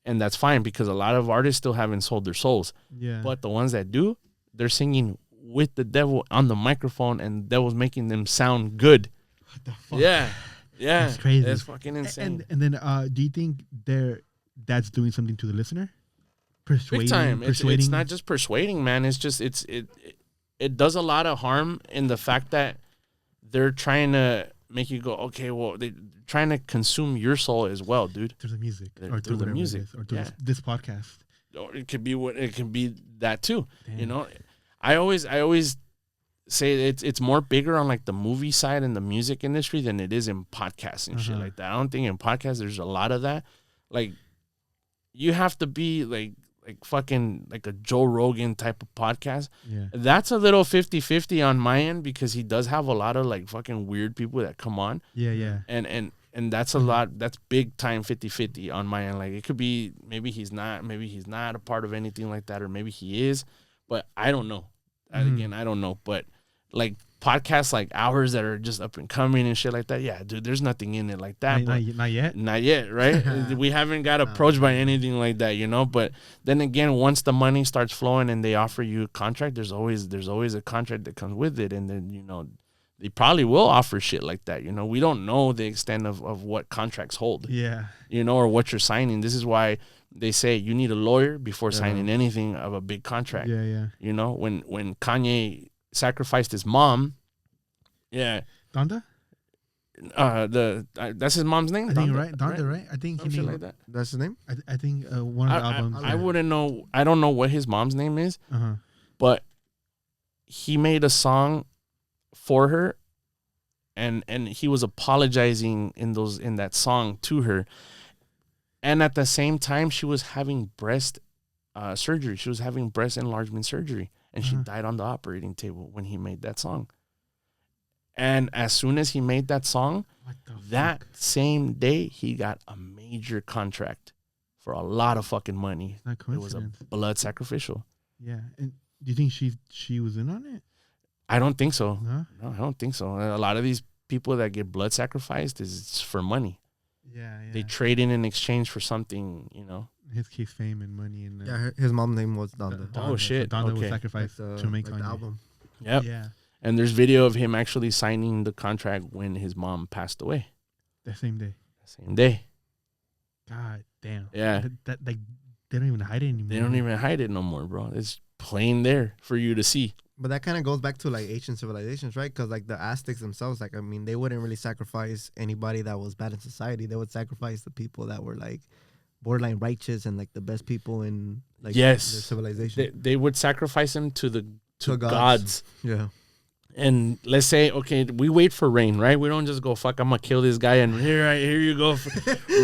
E: and that's fine, because a lot of artists still haven't sold their souls.
D: Yeah.
E: But the ones that do, they're singing with the devil on the microphone, and the devil's making them sound good.
D: What the fuck?
E: Yeah.
D: That's crazy.
E: That's fucking insane.
D: And then, do you think that's doing something to the listener? Persuading,
E: big time. It's not just persuading, man. It's just it does a lot of harm in the fact that they're trying to make you go, okay, well, they're trying to consume your soul as well, dude.
D: Through the music,
E: or through the music,
D: or through this podcast.
E: Or it could be that too. Damn. You know, I always say it's more bigger on like the movie side and the music industry than it is in podcasting and shit like that. I don't think in podcasts there's a lot of that. Like, you have to be like fucking like a Joe Rogan type of podcast.
D: Yeah.
E: That's a little 50-50 on my end, because he does have a lot of like fucking weird people that come on.
D: Yeah.
E: And that's a lot. That's big time 50-50 on my end. Like, it could be maybe he's not a part of anything like that, or maybe he is, but I don't know. Again, I don't know. But like podcasts like ours that are just up and coming and shit like that, yeah, dude, there's nothing in it like that.
D: Not yet,
E: right? We haven't got approached by anything like that, you know. But then again, once the money starts flowing and they offer you a contract, there's always a contract that comes with it, and then, you know, they probably will offer shit like that. You know, we don't know the extent of what contracts hold.
D: Yeah,
E: you know, or what you're signing. This is why they say you need a lawyer before signing anything of a big contract.
D: Yeah.
E: You know, when Kanye sacrificed his mom. Yeah.
D: Donda?
E: That's his mom's name?
D: I think right? Donda, right? I think he named
E: like that.
C: That's his name?
D: I think one of the albums.
E: I wouldn't know. I don't know what his mom's name is. But he made a song for her, and he was apologizing in that song to her. And at the same time, she was having breast surgery. She was having breast enlargement surgery. And she died on the operating table when he made that song. And as soon as he made that song, that same day, he got a major contract for a lot of fucking money.
D: Not coincidence.
E: It was a blood sacrificial.
D: Yeah. And do you think she was in on it?
E: I don't think so.
D: No,
E: I don't think so. A lot of these people that get blood sacrificed is for money.
D: Yeah.
E: They trade in exchange for something, you know.
D: In his case, fame and money. And
C: his mom's name was Donda.
E: Oh shit!
D: So Donda was
E: okay.
D: sacrificed to make
C: the album.
E: Yep.
D: Yeah.
E: And there's video of him actually signing the contract when his mom passed away.
D: That same day.
E: Same day.
D: God damn.
E: Yeah.
D: That like, they don't even hide it anymore.
E: They don't even hide it no more, bro. It's plain there for you to see.
C: But that kind of goes back to like ancient civilizations, right? Because like the Aztecs themselves, like, I mean, they wouldn't really sacrifice anybody that was bad in society. They would sacrifice the people that were like borderline righteous and like the best people in like their civilization.
E: They would sacrifice them to the gods.
C: Yeah.
E: And let's say, okay, we wait for rain, right? We don't just go, fuck, I'm gonna kill this guy, and here you go,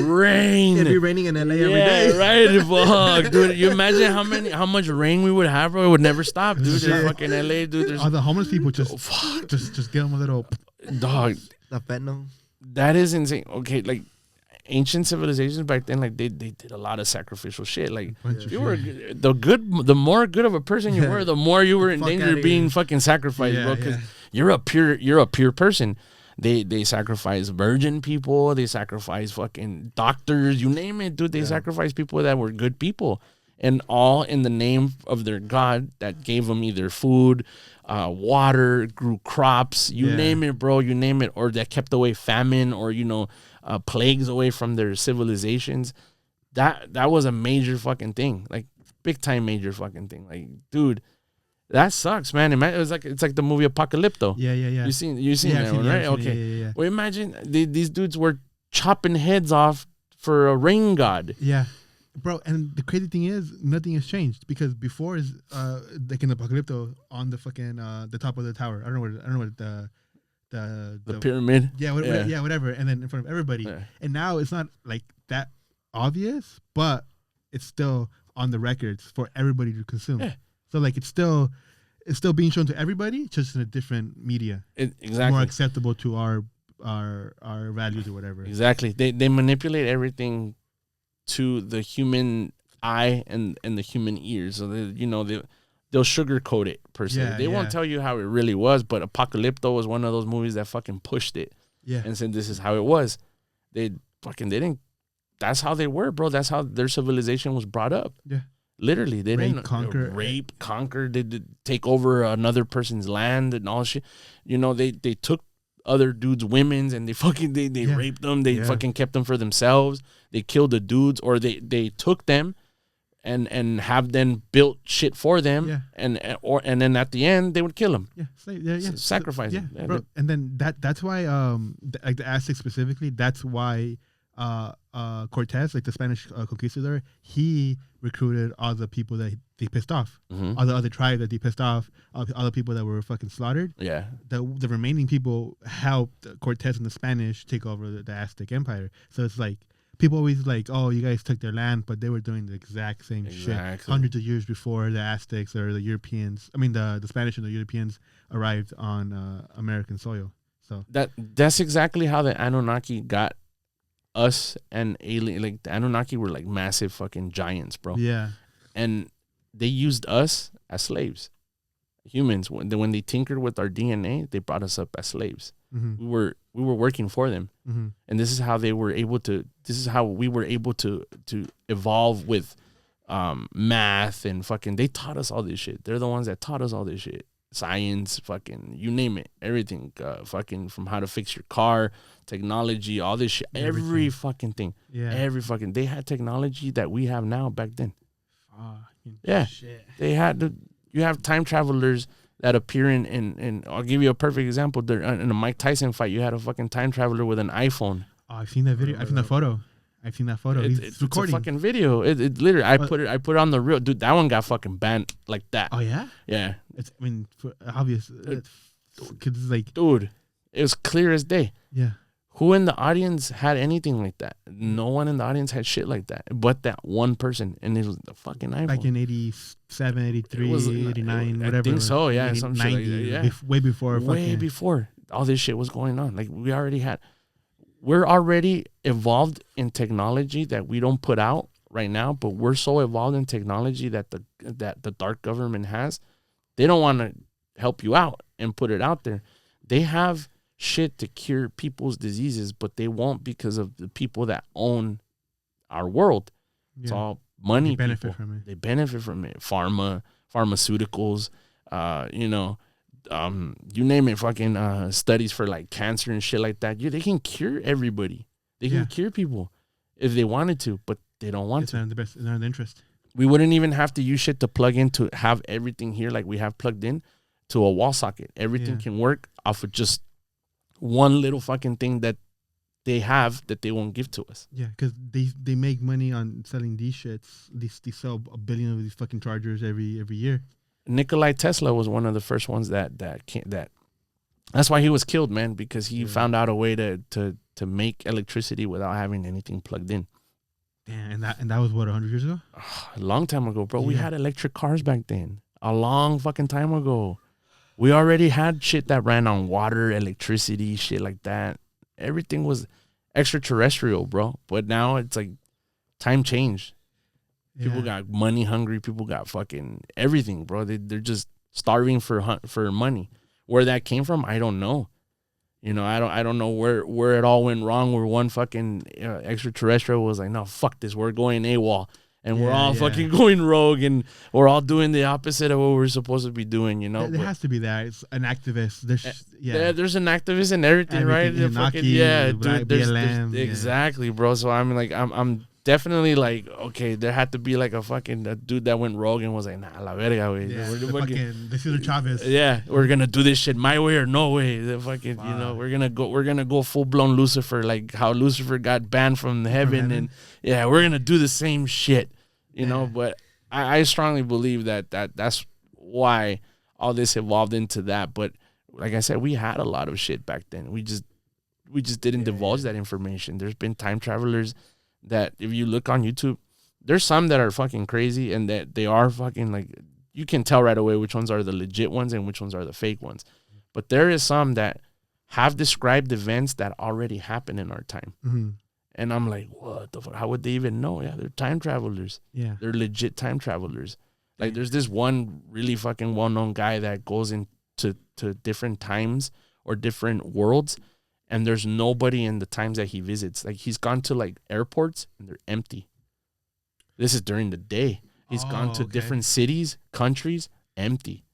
E: rain.
C: It'd be raining in LA every day.
E: Right? Fuck, dude. You imagine how much rain we would have, bro? It would never stop, dude. In fucking LA, dude. There's
D: all the homeless people just get them a little
E: dog.
C: The fentanyl.
E: That is insane. Okay, like ancient civilizations back then, like they did a lot of sacrificial shit. Like you were the more good of a person you were, the more you were in danger of being fucking sacrificed, bro. Because you're a pure person. They sacrifice virgin people. They sacrifice fucking doctors. You name it, dude. They sacrifice people that were good people, and all in the name of their god that gave them either food, water, grew crops. You name it, bro. You name it, or that kept away famine, or plagues away from their civilizations. That was a major fucking thing, like big time major fucking thing. Like, dude, that sucks, man. It's like the movie Apocalypto.
D: Yeah.
E: You seen that one, right? Okay.
D: Yeah.
E: Well, imagine these dudes were chopping heads off for a rain god.
D: Yeah, bro. And the crazy thing is, nothing has changed because before is like in Apocalypto on the fucking the top of the tower. I don't know what the
E: pyramid.
D: Yeah, whatever. And then in front of everybody. Yeah. And now it's not like that obvious, but it's still on the records for everybody to consume. Yeah. So like it's still being shown to everybody, just in a different media.
E: Exactly.
D: More acceptable to our values or whatever.
E: Exactly. They manipulate everything to the human eye and the human ears. So they'll sugarcoat it per se. They won't tell you how it really was, but Apocalypto was one of those movies that fucking pushed it. Yeah. And said this is how it was. They didn't. That's how they were, bro. That's how their civilization was brought up. Yeah. Literally, they didn't rape, conquer. They did take over another person's land and all shit. They took other dudes' women's and they raped them. They fucking kept them for themselves. They killed the dudes, or they took them and have them built shit for them, and then at the end they would kill them. Sacrifice them. Yeah,
D: bro. And then that's why like the Aztecs specifically. That's why Cortez, like the Spanish conquistador, he recruited all the people that they pissed off, all the other tribes that they pissed off, all the people that were fucking slaughtered. Yeah, the remaining people helped Cortez and the Spanish take over the Aztec Empire. So it's like people always like, oh, you guys took their land, but they were doing the exact same shit hundreds of years before the Aztecs or the Europeans. I mean, the Spanish and the Europeans arrived on American soil. So
E: that's exactly how the Anunnaki got us and alien. Like the Anunnaki were like massive fucking giants, bro. Yeah, and they used us as slaves, humans. When they tinkered with our DNA, they brought us up as slaves. Mm-hmm. We were working for them, and this is how they were able to. This is how we were able to evolve with math and fucking. They taught us all this shit. They're the ones that taught us all this shit. Science, fucking, you name it, everything, fucking, from how to fix your car, technology, all this shit, every fucking thing, every fucking. They had technology that we have now back then. Shit. They had you have time travelers that appear in. I'll give you a perfect example. There in a Mike Tyson fight, you had a fucking time traveler with an iPhone.
D: Oh, I've seen that video. I've seen that photo. He's recording.
E: It's a fucking video. It literally. I put it on the reel, dude. That one got fucking banned like that.
D: Oh yeah.
E: Yeah.
D: For obvious. It's like,
E: dude, it was clear as day.
D: Yeah.
E: Who in the audience had anything like that? No one in the audience had shit like that, but that one person, and it was the fucking iPhone.
D: Like in 87, 83, 89, whatever.
E: I think so. Yeah. Some 90, shit like that. Yeah.
D: Way
E: before all this shit was going on. Like we're already evolved in technology that we don't put out right now, but we're so evolved in technology that the dark government has. They don't want to help you out and put it out there. They have shit to cure people's diseases, but they won't because of the people that own our world. Yeah. It's all money. They benefit from it. They benefit from it. Pharmaceuticals, you name it, fucking studies for like cancer and shit like that. They can cure everybody. They can cure people if they wanted to, but they don't want to.
D: It's not in the interest.
E: We wouldn't even have to use shit to plug in to have everything here like we have plugged in to a wall socket. Everything can work off of just one little fucking thing that they have that they won't give to us.
D: Yeah, because they make money on selling these shits. They sell 1 billion of these fucking chargers every year.
E: Nikola Tesla was one of the first ones that That's why he was killed, man, because he found out a way to make electricity without having anything plugged in.
D: Damn, and that was what 100 years ago.
E: A long time ago, bro. We had electric cars back then. A long fucking time ago. We already had shit that ran on water, electricity, shit like that. Everything was extraterrestrial, bro. But now it's like time changed. People got money hungry. People got fucking everything, bro. They're just starving for money. Where that came from, I don't know. You know, I don't know where it all went wrong. Where one fucking extraterrestrial was like, no, fuck this. We're going AWOL. And we're all fucking going rogue, and we're all doing the opposite of what we're supposed to be doing, you know?
D: There has to be that. It's an activist.
E: There's an activist in everything, right?
D: Anunnaki,
E: Dude, there's exactly, bro. So I'm like, I'm definitely like, okay, there had to be like a dude that went rogue and was like, nah, la verga, wey.
D: The Cesar Chavez.
E: Yeah, we're gonna do this shit my way or no way. The fucking, you know, we're gonna go full blown Lucifer, like how Lucifer got banned from heaven, and we're gonna do the same shit, you know. But I strongly believe that's why all this evolved into that. But like I said, we had a lot of shit back then. We just didn't divulge that information. There's been time travelers that if you look on YouTube, there's some that are fucking crazy and that they are fucking like, you can tell right away which ones are the legit ones and which ones are the fake ones. But there is some that have described events that already happened in our time. Mm-hmm. And I'm like, what the fuck? How would they even know? Yeah, they're time travelers. Yeah. They're legit time travelers. Like there's this one really fucking well-known guy that goes into different times or different worlds, and there's nobody in the times that he visits. Like he's gone to like airports and they're empty. This is during the day. He's gone to different cities, countries, empty.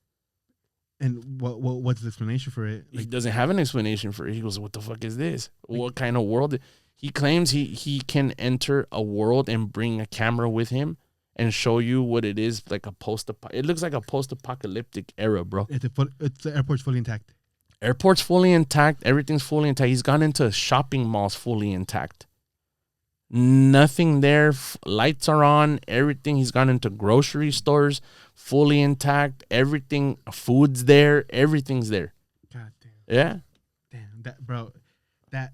D: And what's the explanation for it?
E: He doesn't have an explanation for it. He goes, what the fuck is this? What kind of world? He claims he can enter a world and bring a camera with him and show you what it is, like it looks like a post-apocalyptic era, bro.
D: The airport's fully intact.
E: Airport's fully intact. Everything's fully intact. He's gone into shopping malls fully intact. Nothing there. Lights are on. Everything. He's gone into grocery stores fully intact. Everything. Food's there. Everything's there.
D: God damn.
E: Yeah.
D: Damn. That, bro. That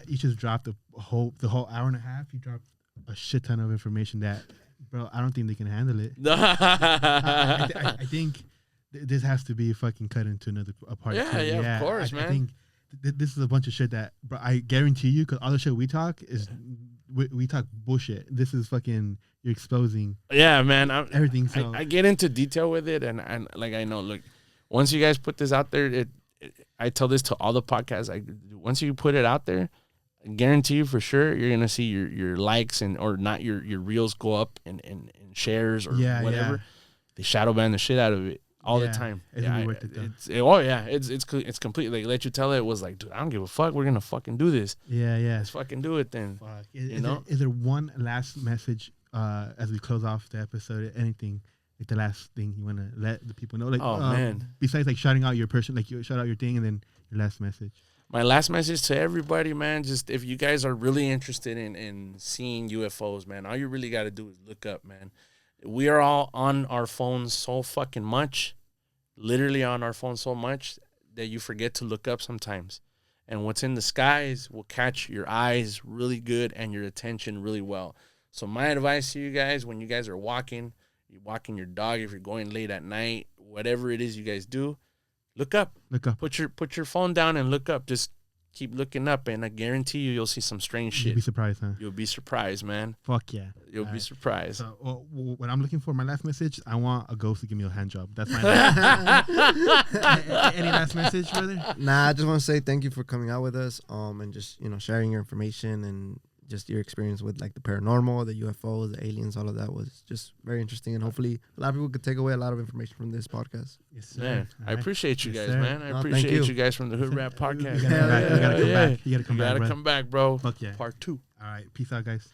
D: you just dropped the whole hour and a half. You dropped a shit ton of information that, bro, I don't think they can handle it. I think this has to be fucking cut into another part.
E: Yeah, of course, man.
D: I think this is a bunch of shit that, bro, I guarantee you, because all the shit we talk is we talk bullshit. This is fucking, you're exposing.
E: Yeah, man.
D: Everything. So
E: I get into detail with it, and like I know, look, once you guys put this out there, I tell this to all the podcasts. Once you put it out there, I guarantee you for sure you're gonna see your likes or not your reels go up in shares or whatever. Yeah. They shadow ban the shit out of it all the time.
D: It's gonna be worth it though.
E: It's completely like, let you tell it was like, dude, I don't give a fuck. We're gonna fucking do this.
D: Yeah.
E: Let's fucking do it then.
D: Fuck. Is there one last message as we close off the episode? Anything? Like the last thing you want to let the people know? Like,
E: man.
D: Besides like shouting out your person, like you shout out your thing and then your last message.
E: My last message to everybody, man, just if you guys are really interested in seeing UFOs, man, all you really got to do is look up, man. We are all on our phones so fucking much, literally on our phones so much that you forget to look up sometimes. And what's in the skies will catch your eyes really good and your attention really well. So my advice to you guys, when you guys are walking, you're walking your dog, if you're going late at night, whatever it is you guys do, look up. Put your phone down and look up. Just keep looking up, and I guarantee you'll see some strange shit.
D: You'll be surprised, huh?
E: You'll be surprised, man.
D: Fuck yeah.
E: You'll be surprised.
D: So when I'm looking for my last message, I want a ghost to give me a hand job. That's my last. Any last message, brother?
C: Nah, I just want to say thank you for coming out with us, and just sharing your information and just your experience with like the paranormal, the UFOs, the aliens, all of that was just very interesting, and hopefully a lot of people could take away a lot of information from this podcast.
D: Yes, sir.
E: Man, I appreciate you guys, man. I
C: No,
E: appreciate you guys from the Hood Rap Podcast.
D: You gotta come back.
E: You gotta come back, bro.
D: Fuck yeah.
E: Part 2.
D: All right, peace out, guys.